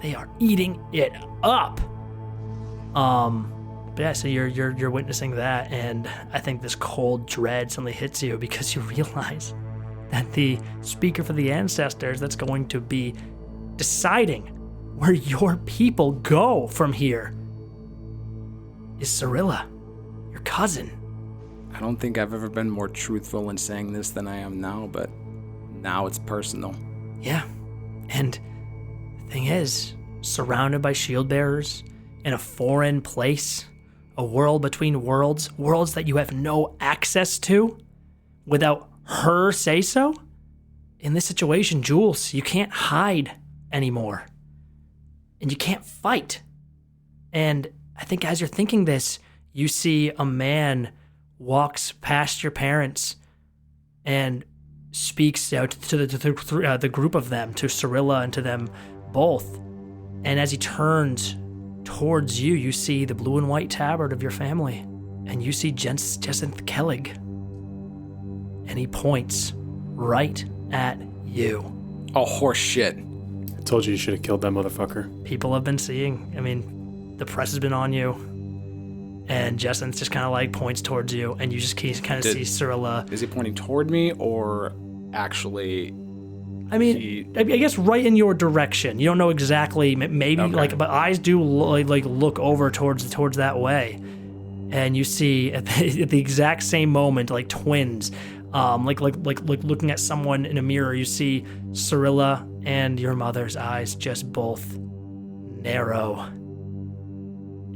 They are eating it up. But yeah, so you're witnessing that, and I think this cold dread suddenly hits you because you realize that the speaker for the ancestors that's going to be deciding where your people go from here is Cyrilla, your cousin. I don't think I've ever been more truthful in saying this than I am now, but now it's personal. Yeah. And the thing is, surrounded by shield bearers in a foreign place, a world between worlds that you have no access to without her say so. In this situation, Jules, you can't hide anymore. And you can't fight. And I think as you're thinking this, you see a man walks past your parents and speaks out to the group of them, to Cyrilla and to them both. And as he turns towards you, you see the blue and white tabard of your family. And you see Jacinth Kellig. And he points right at you. Oh, horse shit. I told you should have killed that motherfucker. People have been seeing. I mean, the press has been on you. And Jacinth just kind of like points towards you, and you just kind of see Cyrilla. Is he pointing toward me or actually? I mean, I guess right in your direction. You don't know exactly, maybe okay. But eyes do look over towards that way, and you see at the exact same moment, like twins, like looking at someone in a mirror. You see Cyrilla and your mother's eyes just both narrow.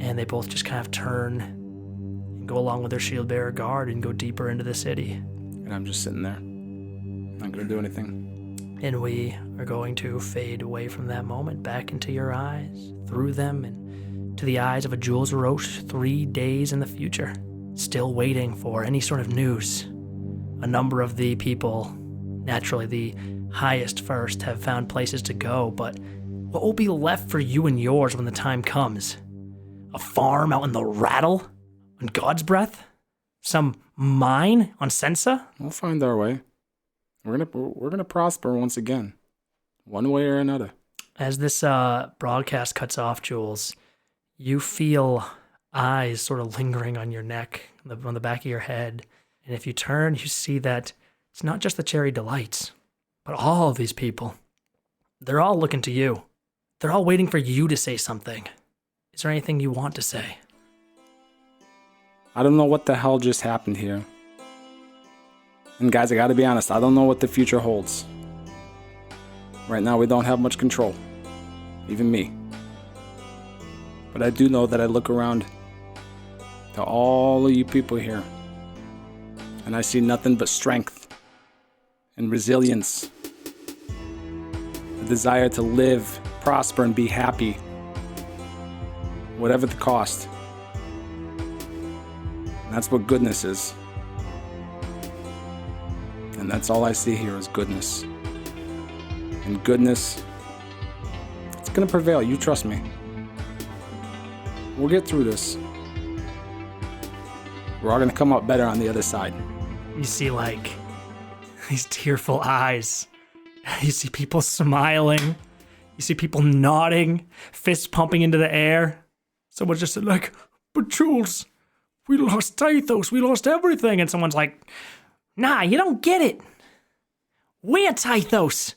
And they both just kind of turn and go along with their shield bearer guard and go deeper into the city. And I'm just sitting there, not going to do anything. And we are going to fade away from that moment back into your eyes, through them, and to the eyes of a Jules Roche 3 days in the future, still waiting for any sort of news. A number of the people, naturally the highest first, have found places to go, but what will be left for you and yours when the time comes? A farm out in the Rattle on God's Breath? Some mine on Sensa? We'll find our way. We're gonna prosper once again, one way or another. As this broadcast cuts off, Jules, you feel eyes sort of lingering on your neck, on the back of your head. And if you turn, you see that it's not just the Cherry Delights, but all of these people. They're all looking to you. They're all waiting for you to say something. Is there anything you want to say? I don't know what the hell just happened here. And guys, I gotta be honest, I don't know what the future holds. Right now, we don't have much control. Even me. But I do know that I look around to all of you people here, and I see nothing but strength and resilience. The desire to live, prosper, and be happy. Whatever the cost. That's what goodness is. And that's all I see here is goodness. And goodness, it's going to prevail. You trust me. We'll get through this. We're all going to come out better on the other side. You see, like, these tearful eyes. You see people smiling. You see people nodding, fists pumping into the air. Someone just said, like, but Jules, we lost Tythos, we lost everything. And someone's like, nah, you don't get it. We're Tythos.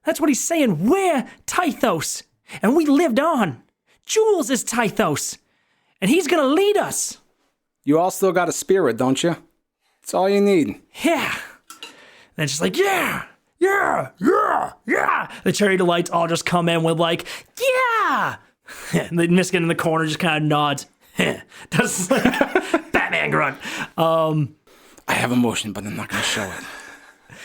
That's what he's saying. We're Tythos. And we lived on. Jules is Tythos. And he's going to lead us. You all still got a spirit, don't you? That's all you need. Yeah. And it's just like, yeah. The cherry delights all just come in with like, yeah. And the Miskin in the corner just kind of nods. Does like Batman grunt. I have emotion, but I'm not going to show it. I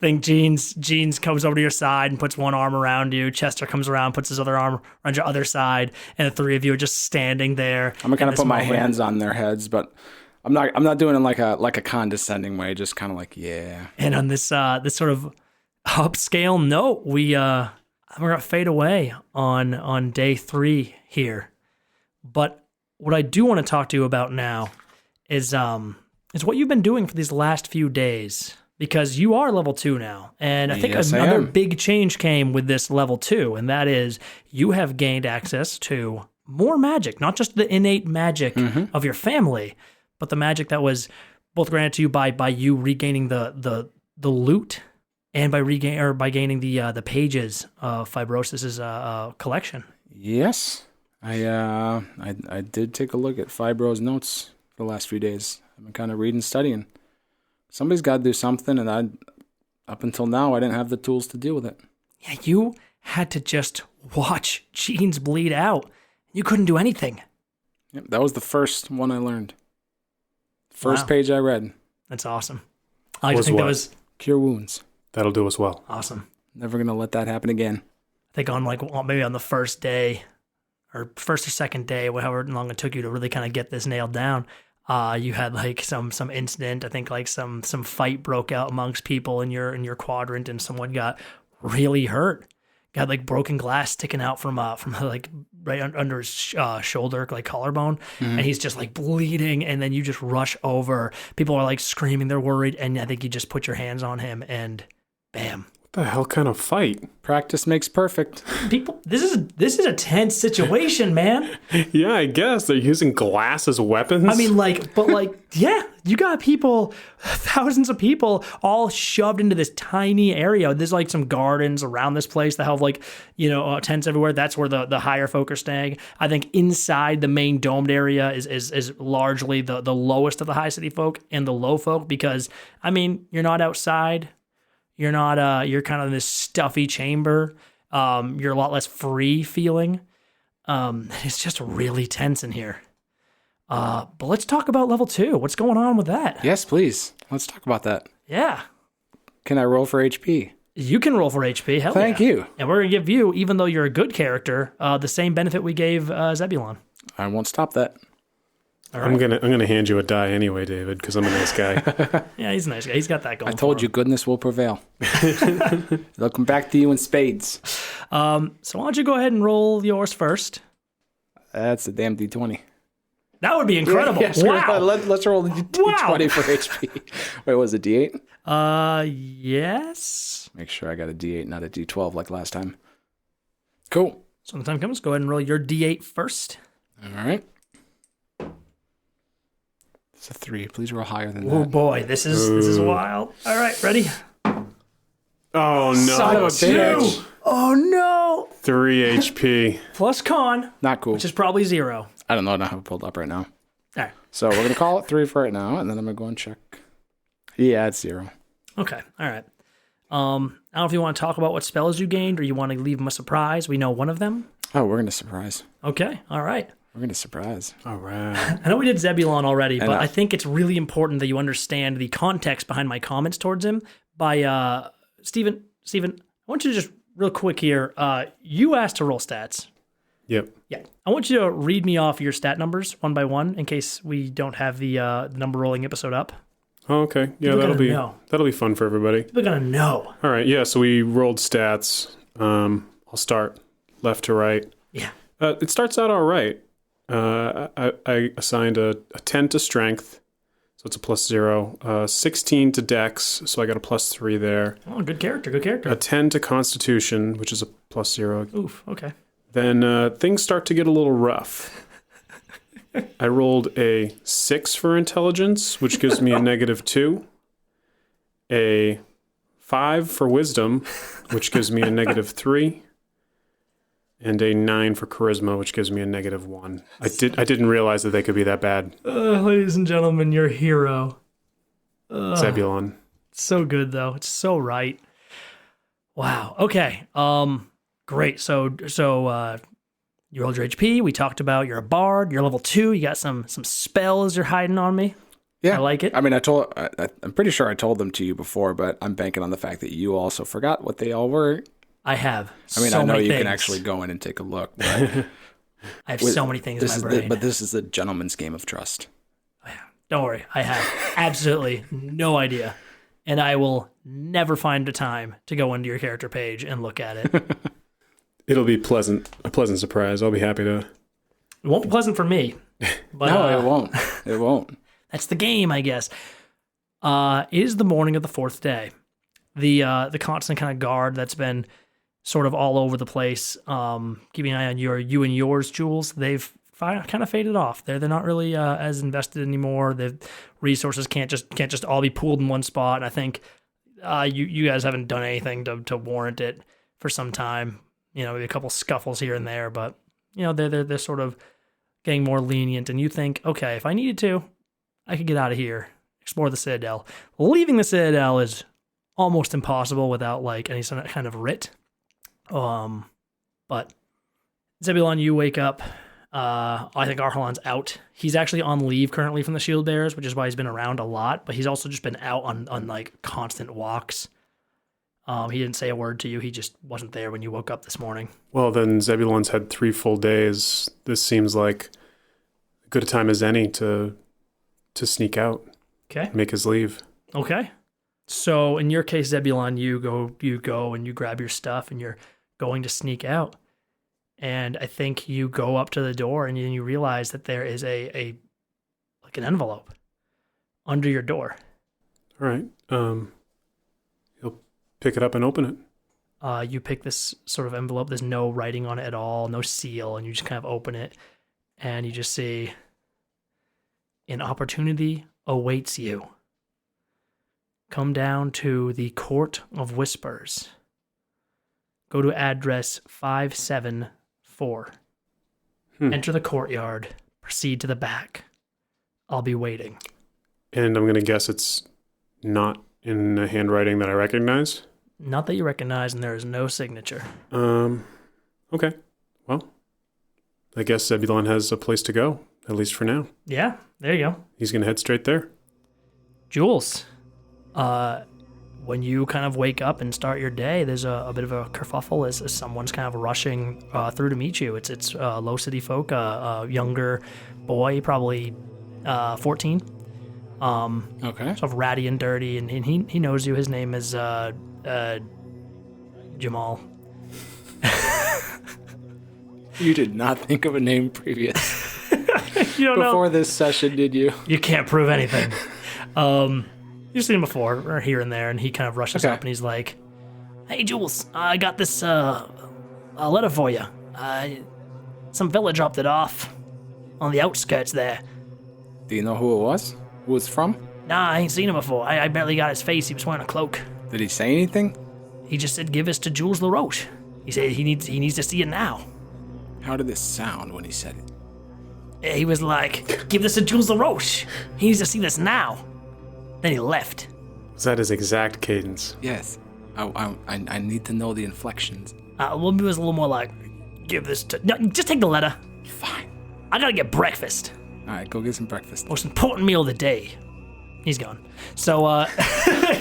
think Jeans comes over to your side and puts one arm around you. Chester comes around, puts his other arm around your other side, and the three of you are just standing there. I'm gonna put my hands on their heads, but I'm not doing it in like a condescending way, just kind of like, yeah. And on this sort of upscale note, we're gonna fade away on day 3 here. But what I do want to talk to you about now is what you've been doing for these last few days. Because you are level 2 now. And I think another big change came with this level 2, and that is you have gained access to more magic, not just the innate magic of your family, but the magic that was both granted to you by you regaining the loot and by gaining the pages of Fibrosis's collection. Yes. I did take a look at Fibro's notes for the last few days. I've been kind of reading, studying. Somebody's got to do something, and up until now, I didn't have the tools to deal with it. Yeah, you had to just watch Jeans bleed out. You couldn't do anything. Yep, that was the first one I learned. First page I read. That's awesome. I think that was Cure Wounds. That'll do us well. Awesome. Never going to let that happen again. I think on maybe on the first day, or first or second day, however long it took you to really kind of get this nailed down, you had like some incident. I think like some fight broke out amongst people in your quadrant, and someone got really hurt. Got like broken glass sticking out from like right under his shoulder, like collarbone, and he's just like bleeding. And then you just rush over. People are like screaming, they're worried, and I think you just put your hands on him, and bam. What the hell kind of fight? Practice makes perfect. People, this is a tense situation, man. Yeah, I guess they're using glass as weapons. I mean, yeah, you got people, thousands of people, all shoved into this tiny area. There's like some gardens around this place that have like, tents everywhere. That's where the higher folk are staying. I think inside the main domed area is largely the lowest of the high city folk and the low folk, because I mean, you're not outside. You're not, you're kind of in this stuffy chamber. You're a lot less free feeling. It's just really tense in here. But let's talk about level 2. What's going on with that? Yes, please. Let's talk about that. Yeah. Can I roll for HP? You can roll for HP. Hell Thank you. And we're going to give you, even though you're a good character, the same benefit we gave Zebulon. I won't stop that. All right. I'm gonna hand you a die anyway, David, because I'm a nice guy. Yeah, he's a nice guy. He's got that going. I told you, goodness will prevail. They'll come back to you in spades. So why don't you go ahead and roll yours first? That's a damn D20. That would be incredible. Yeah, sure. Wow. Let's roll the D20 for HP. Wait, was it D8? Yes. Make sure I got a D8, not a D12 like last time. Cool. So when the time comes, go ahead and roll your D8 first. All right. It's a 3. Please roll higher than that. Oh boy, this is wild. All right, ready? Oh no! Son of a bitch! Oh no! 3 HP. Plus con, Not cool. which is probably 0. I don't know. I don't have it pulled up right now. All right. So we're going to call it 3 for right now, and then I'm going to go and check. Yeah, it's 0. Okay. All right. I don't know if you want to talk about what spells you gained, or you want to leave them a surprise. We know one of them. Oh, we're going to surprise. Okay. All right. We're going to surprise. All right. I know we did Zebulon already, but And, I think it's really important that you understand the context behind my comments towards him. By Steven, I want you to just real quick here. You asked to roll stats. Yep. Yeah. I want you to read me off your stat numbers one by one in case we don't have the number rolling episode up. Oh, okay. Yeah, People that'll be fun for everybody. People are going to know. All right. Yeah. So we rolled stats. I'll start left to right. Yeah. It starts out all right. I assigned a 10 to strength, so it's a +0. 16 to dex, so I got a +3 there. Oh, good character. Good character. A 10 to constitution, which is a +0. Oof. Okay. Then things start to get a little rough. I rolled a 6 for intelligence, which gives me a -2. A 5 for wisdom, which gives me a -3. And a 9 for charisma, which gives me a -1. I didn't realize that they could be that bad. Ladies and gentlemen, your hero. Zebulon. So good, though. It's so right. Wow. Okay. Great. So you rolled your HP. We talked about you're a bard. You're level 2. You got some spells you're hiding on me. Yeah, I like it. I mean, I'm pretty sure I told them to you before, but I'm banking on the fact that you also forgot what they all were. I have. I mean, so I know many you things. can actually go in and take a look. But I have so many things in my brain. But this is a gentleman's game of trust. Don't worry. I have absolutely no idea. And I will never find a time to go into your character page and look at it. It'll be a pleasant surprise. I'll be happy to. It won't be pleasant for me. But, No, it won't. It won't. That's the game, I guess. It is the morning of the 4th day. The constant kind of guard that's been sort of all over the place, keeping an eye on you and yours, Jules. They've kind of faded off. They're not really as invested anymore. The resources can't just all be pooled in one spot. And I think you guys haven't done anything to warrant it for some time. You know, maybe a couple scuffles here and there, but you know they're sort of getting more lenient. And you think, okay, if I needed to, I could get out of here, explore the Citadel. Leaving the Citadel is almost impossible without like any kind of writ. But Zebulon, you wake up. I think Arhalan's out. He's actually on leave currently from the Shield Bearers, which is why he's been around a lot. But he's also just been out on like constant walks. He didn't say a word to you. He just wasn't there when you woke up this morning. Well, then Zebulon's had 3 full days. This seems like as good a time as any to sneak out. Okay. Make his leave. Okay. So in your case, Zebulon, you go and you grab your stuff and you're going to sneak out. And I think you go up to the door and you realize that there is an envelope under your door. All right. He'll pick it up and open it. You pick this sort of envelope. There's no writing on it at all, no seal, and you just kind of open it, and you just see, an opportunity awaits you. Come down to the Court of Whispers. Go to address 574. Enter the courtyard. Proceed to the back. I'll be waiting. And I'm going to guess it's not in a handwriting that I recognize? Not that you recognize, and there is no signature. Okay. Well, I guess Zebulon has a place to go, at least for now. Yeah, there you go. He's going to head straight there. Jules, when you kind of wake up and start your day, there's a bit of a kerfuffle as someone's kind of rushing through to meet you. It's low city folk, a younger boy, probably 14. Okay. Sort of ratty and dirty, and he knows you. His name is Jamal. You did not think of a name previous You don't before know. this session, did you? You can't prove anything. You've seen him before, or here and there, and he kind of rushes Okay. up and he's like, "Hey, Jules, I got this a letter for you. Some fella dropped it off on the outskirts there. Do you know who it was? Who it's from? Nah, I ain't seen him before. I barely got his face. He was wearing a cloak. Did he say anything? He just said, give this to Jules LaRoche. He said he needs to see it now. How did this sound when he said it? He was like, give this to Jules LaRoche. He needs to see this now. Then he left. Is that his exact cadence? Yes. I need to know the inflections. Well, it was a little more like, give this to... No, just take the letter. Fine. I gotta get breakfast. All right, go get some breakfast. Most important meal of the day. He's gone. So,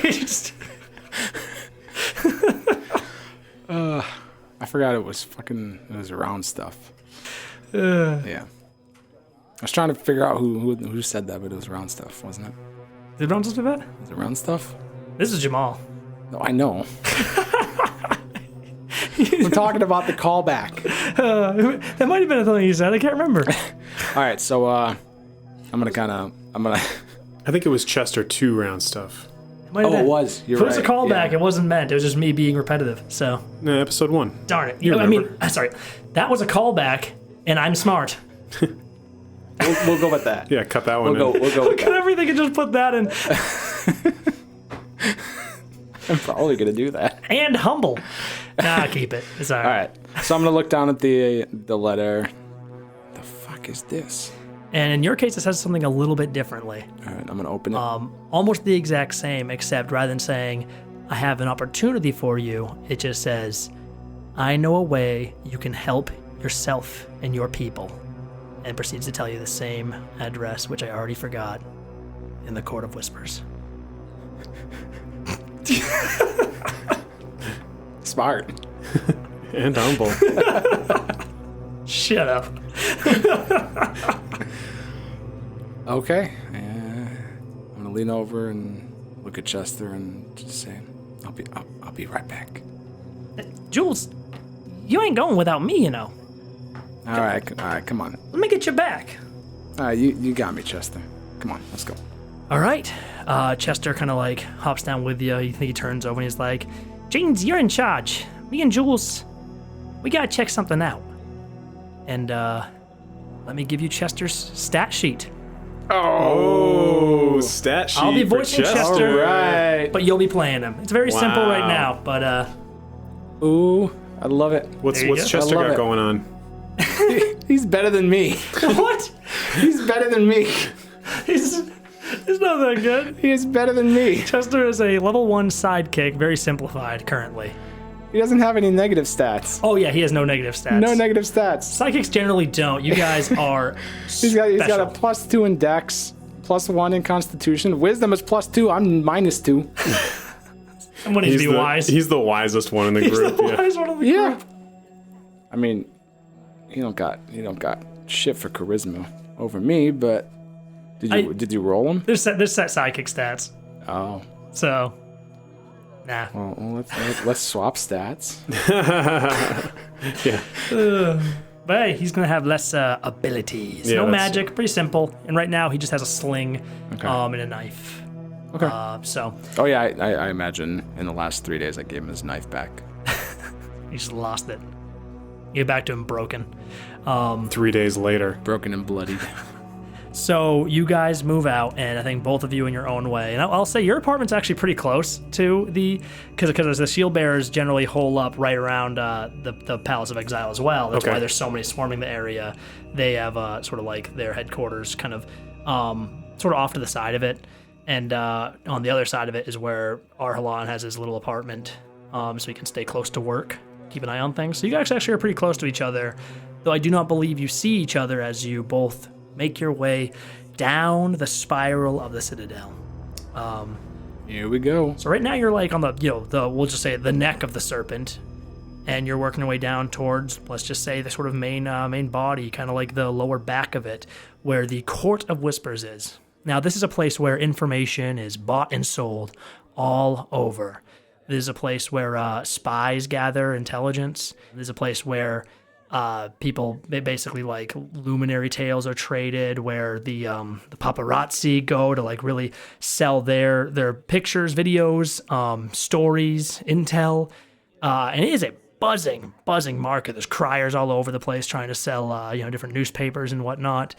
just... I forgot it was round stuff. Yeah. I was trying to figure out who said that, but it was Round Stuff, wasn't it? Did Ron just do that? Was it Round Stuff? This is Jamal. No, I know. We're talking about the callback. That might have been something you said. I can't remember. All right, so I'm gonna. I think it was Chester 2 Round Stuff. It was. You're If it was right. a callback, Yeah. It wasn't meant. It was just me being repetitive. So, No, episode 1. darn it. You I mean, remember. sorry. That was a callback, and I'm smart. We'll go with that. Yeah, cut that one We'll go with Look at that. everything and just put that in. I'm probably gonna do that. And humble. Nah, keep it. It's all right. All right. So I'm gonna look down at the letter. The fuck is this? And in your case, it says something a little bit differently. All right, I'm gonna open it. Almost the exact same, except rather than saying, I have an opportunity for you, it just says, I know a way you can help yourself and your people. And proceeds to tell you the same address, which I already forgot, in the Court of Whispers. Smart. And humble. Shut up. Okay. I'm gonna lean over and look at Chester and just say, I'll be right back. Jules, you ain't going without me, you know. All right, come on. Let me get you back. All right, you got me, Chester. Come on, let's go. All right. Chester kind of like hops down with you. You think he turns over and he's like, James, you're in charge. Me and Jules, we gotta check something out. And let me give you Chester's stat sheet. Oh, stat sheet. I'll be for voicing Chester, All right. but you'll be playing him. It's very simple right Wow. now, but Ooh, I love it. What's There you go. Chester I love got it. going on? He's better than me. what? He's better than me. He's not that good. He is better than me. Chester is a level 1 sidekick, very simplified currently. He doesn't have any negative stats. Oh yeah, he has no negative stats. No negative stats. Sidekicks generally don't. You guys are He's got a special. +2 in Dex, +1 in Constitution. Wisdom is +2. I'm -2. Someone needs to be wise. He's the wisest one in the He's group. the yeah. wise one of the Yeah. group. I mean, he don't got shit for charisma over me, but did you roll him? There's set sidekick stats. Oh. So, nah. Well, let's swap stats. Yeah. But hey, he's gonna have less abilities. Yeah, No that's- magic, pretty simple. And right now he just has a sling, Okay. and a knife. Okay. So Oh yeah, I imagine in the last 3 days I gave him his knife back. he just lost it. Get back to him broken. 3 days later. Broken and bloody. So you guys move out, and I think both of you in your own way. And I'll say your apartment's actually pretty close to because the shield bearers generally hole up right around the Palace of Exile as well. That's Okay. why there's so many swarming the area. They have sort of like their headquarters kind of sort of off to the side of it. And on the other side of it is where Arhalan has his little apartment, so he can stay close to work, keep an eye on things. So you guys actually are pretty close to each other, though I do not believe you see each other as you both make your way down the spiral of the Citadel. Here we go. So right now you're like on the we'll just say the neck of the serpent, and you're working your way down towards, let's just say, the sort of main body, kind of like the lower back of it, where the Court of Whispers is. Now, this is a place where information is bought and sold all over. This is a place where spies gather intelligence. This is a place where people, basically like luminary tales are traded, where the paparazzi go to like really sell their pictures, videos, stories, intel. And it is a buzzing market. There's criers all over the place trying to sell different newspapers and whatnot.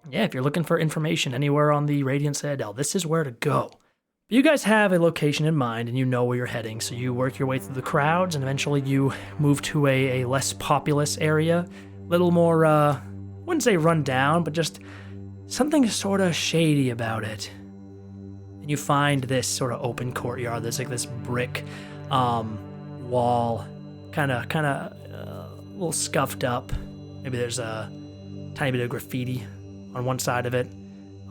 Yeah, if you're looking for information anywhere on the Radiant Citadel, this is where to go. You guys have a location in mind and you know where you're heading, so you work your way through the crowds and eventually you move to a less populous area. A little more, wouldn't say run down, but just something sort of shady about it. And you find this sort of open courtyard. There's like this brick wall, kind of a little scuffed up. Maybe there's a tiny bit of graffiti on one side of it,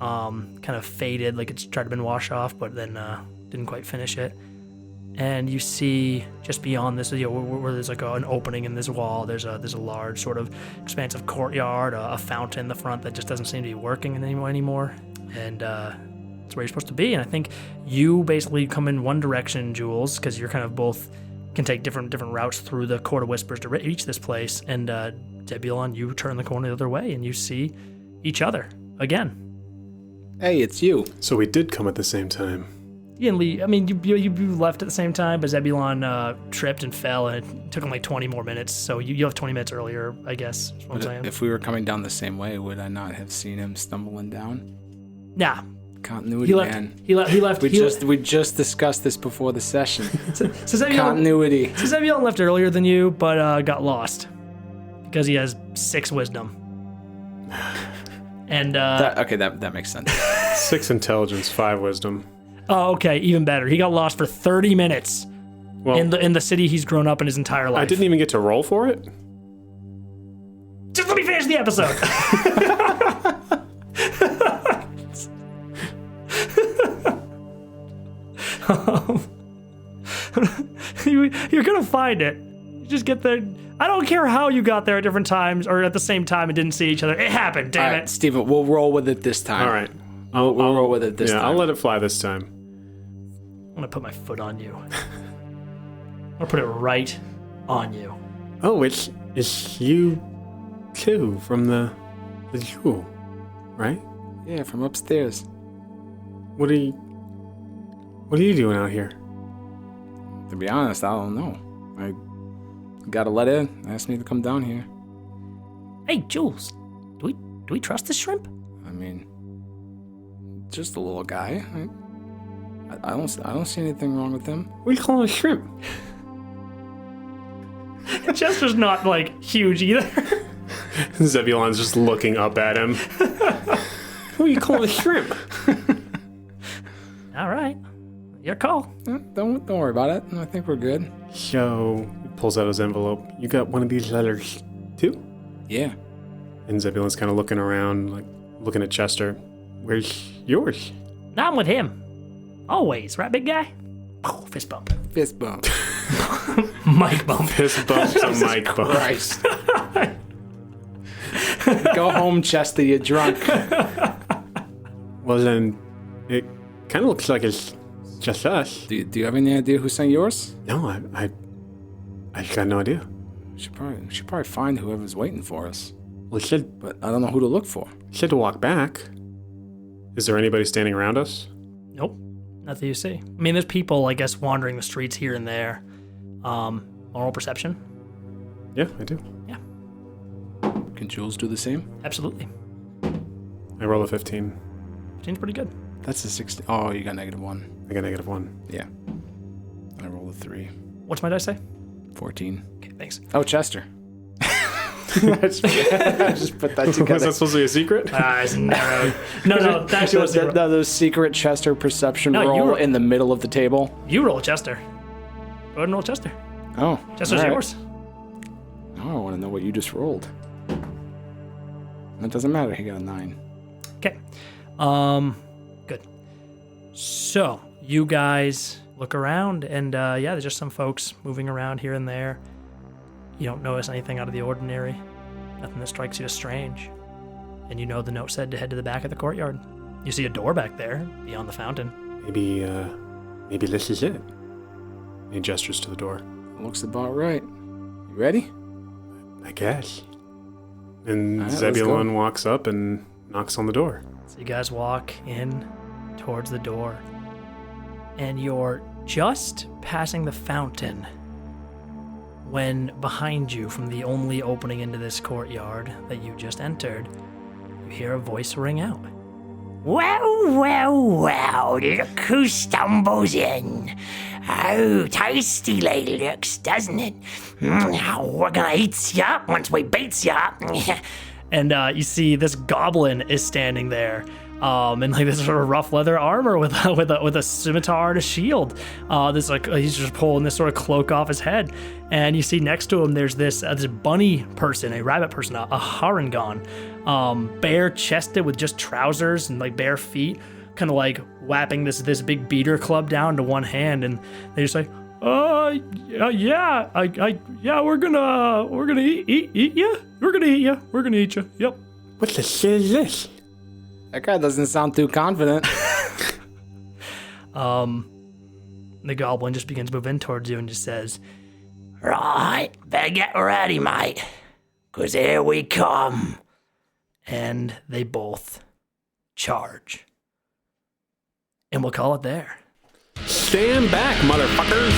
kind of faded, like it's tried to been washed off, but then didn't quite finish it. and you see just beyond this, where there's like an opening in this wall. There's a large sort of expansive courtyard, a fountain in the front that just doesn't seem to be working anymore, and it's where you're supposed to be. And I think you basically come in one direction, Jules, because you're kind of both can take different routes through the Court of Whispers to reach this place. And Zebulon, you turn the corner the other way, and you see each other again. Hey, it's you. So we did come at the same time. You and Lee, I mean, you left at the same time, but Zebulon tripped and fell, and it took him like 20 more minutes. So you have 20 minutes earlier, I guess. Is what I'm saying. If we were coming down the same way, would I not have seen him stumbling down? Nah. Continuity, man. He left. We just discussed this before the session. So Zebulon, Continuity. So Zebulon left earlier than you, but got lost because he has 6 wisdom. And that makes sense. 6 intelligence, 5 wisdom. Oh, okay, even better. He got lost for 30 minutes Well, in the city he's grown up in his entire life. I didn't even get to roll for it. Just let me finish the episode. You're gonna find it. You just get there. I don't care how you got there at different times or at the same time and didn't see each other. It happened, damn it. Steven, we'll roll with it this time. All right. We'll roll with it this time. I'll let it fly this time. I'm gonna put my foot on you. I'm gonna put it right on you. Oh, it's you too from the jewel, right? Yeah, from upstairs. What are you doing out here? To be honest, I don't know. I got a letter, asked me to come down here. Hey, Jules, do we trust this shrimp? I mean, just a little guy. I don't see anything wrong with him. What do you call a shrimp? Chester's not like huge either. Zebulon's just looking up at him. What do you call a shrimp? All right, your call. Don't worry about it. I think we're good. So he pulls out his envelope. You got one of these letters too? Yeah. And Zebulon's kind of looking around, like looking at Chester. Where's yours? Now I'm with him. Always, right, big guy? Oh, fist bump. Fist bump. Mic bump. Fist bump to mic bump. Christ. Go home, Chester. You're drunk. Well then, it kind of looks like it's just us. Do you have any idea who sent yours? No, I got no idea. We should probably find whoever's waiting for us. Well, it said, But I don't know who to look for. to walk back. Is there anybody standing around us? Nope, not that you see. I mean, there's people, I guess, wandering the streets here and there. Moral perception? Yeah, I do. Yeah, Can Jules do the same? absolutely. I roll a 15. Seems pretty good. That's a 16. Oh, you got -1. I got -1. Yeah. I rolled a 3. What's my dice say? 14. Okay, thanks. Oh, Chester. Just put that Was together. that supposed to be a secret? It's narrowed. No, that actually was zero. Those secret Chester perception No, you roll were- in the middle of the table. You roll Chester. Go ahead and roll Chester. Oh, Chester's all right. yours. Now I want to know what you just rolled. It doesn't matter. He got a 9. Okay. Good. So, you guys look around, and yeah, there's just some folks moving around here and there. You don't notice anything out of the ordinary. Nothing that strikes you as strange. And you know the note said to head to the back of the courtyard. You see a door back there, beyond the fountain. Maybe this is it. He gestures to the door. Looks about right. You ready? I guess. And All right, let's Zebulon go. walks up and knocks on the door. So you guys walk in towards the door. And you're just passing the fountain when behind you, from the only opening into this courtyard that you just entered, you hear a voice ring out. Well, look who stumbles in. Oh, tasty lady looks, doesn't it? We're gonna eat you up once we beat you up. And you see this goblin is standing there, in like this sort of rough leather armor with a scimitar and a shield. This like he's just pulling this sort of cloak off his head, and you see next to him there's this bunny person, a rabbit person, a Harangon, bare chested with just trousers and like bare feet, kind of like whapping this big beater club down to one hand, and they just like, Yeah, yeah, we're gonna eat you. We're gonna eat you. Yep. What the shit is this? That guy doesn't sound too confident. The goblin just begins moving towards you and just says, Right, better get ready, mate. 'Cause here we come. and they both charge. And we'll call it there. Stand back, motherfuckers!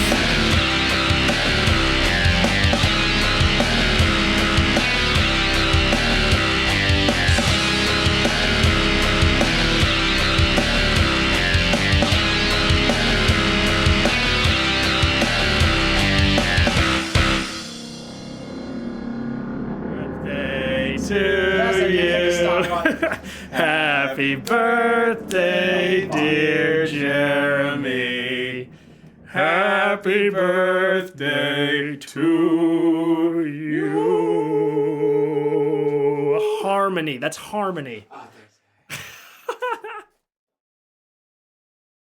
To you. Happy birthday, dear Jeremy. Happy birthday to you. Harmony. That's harmony.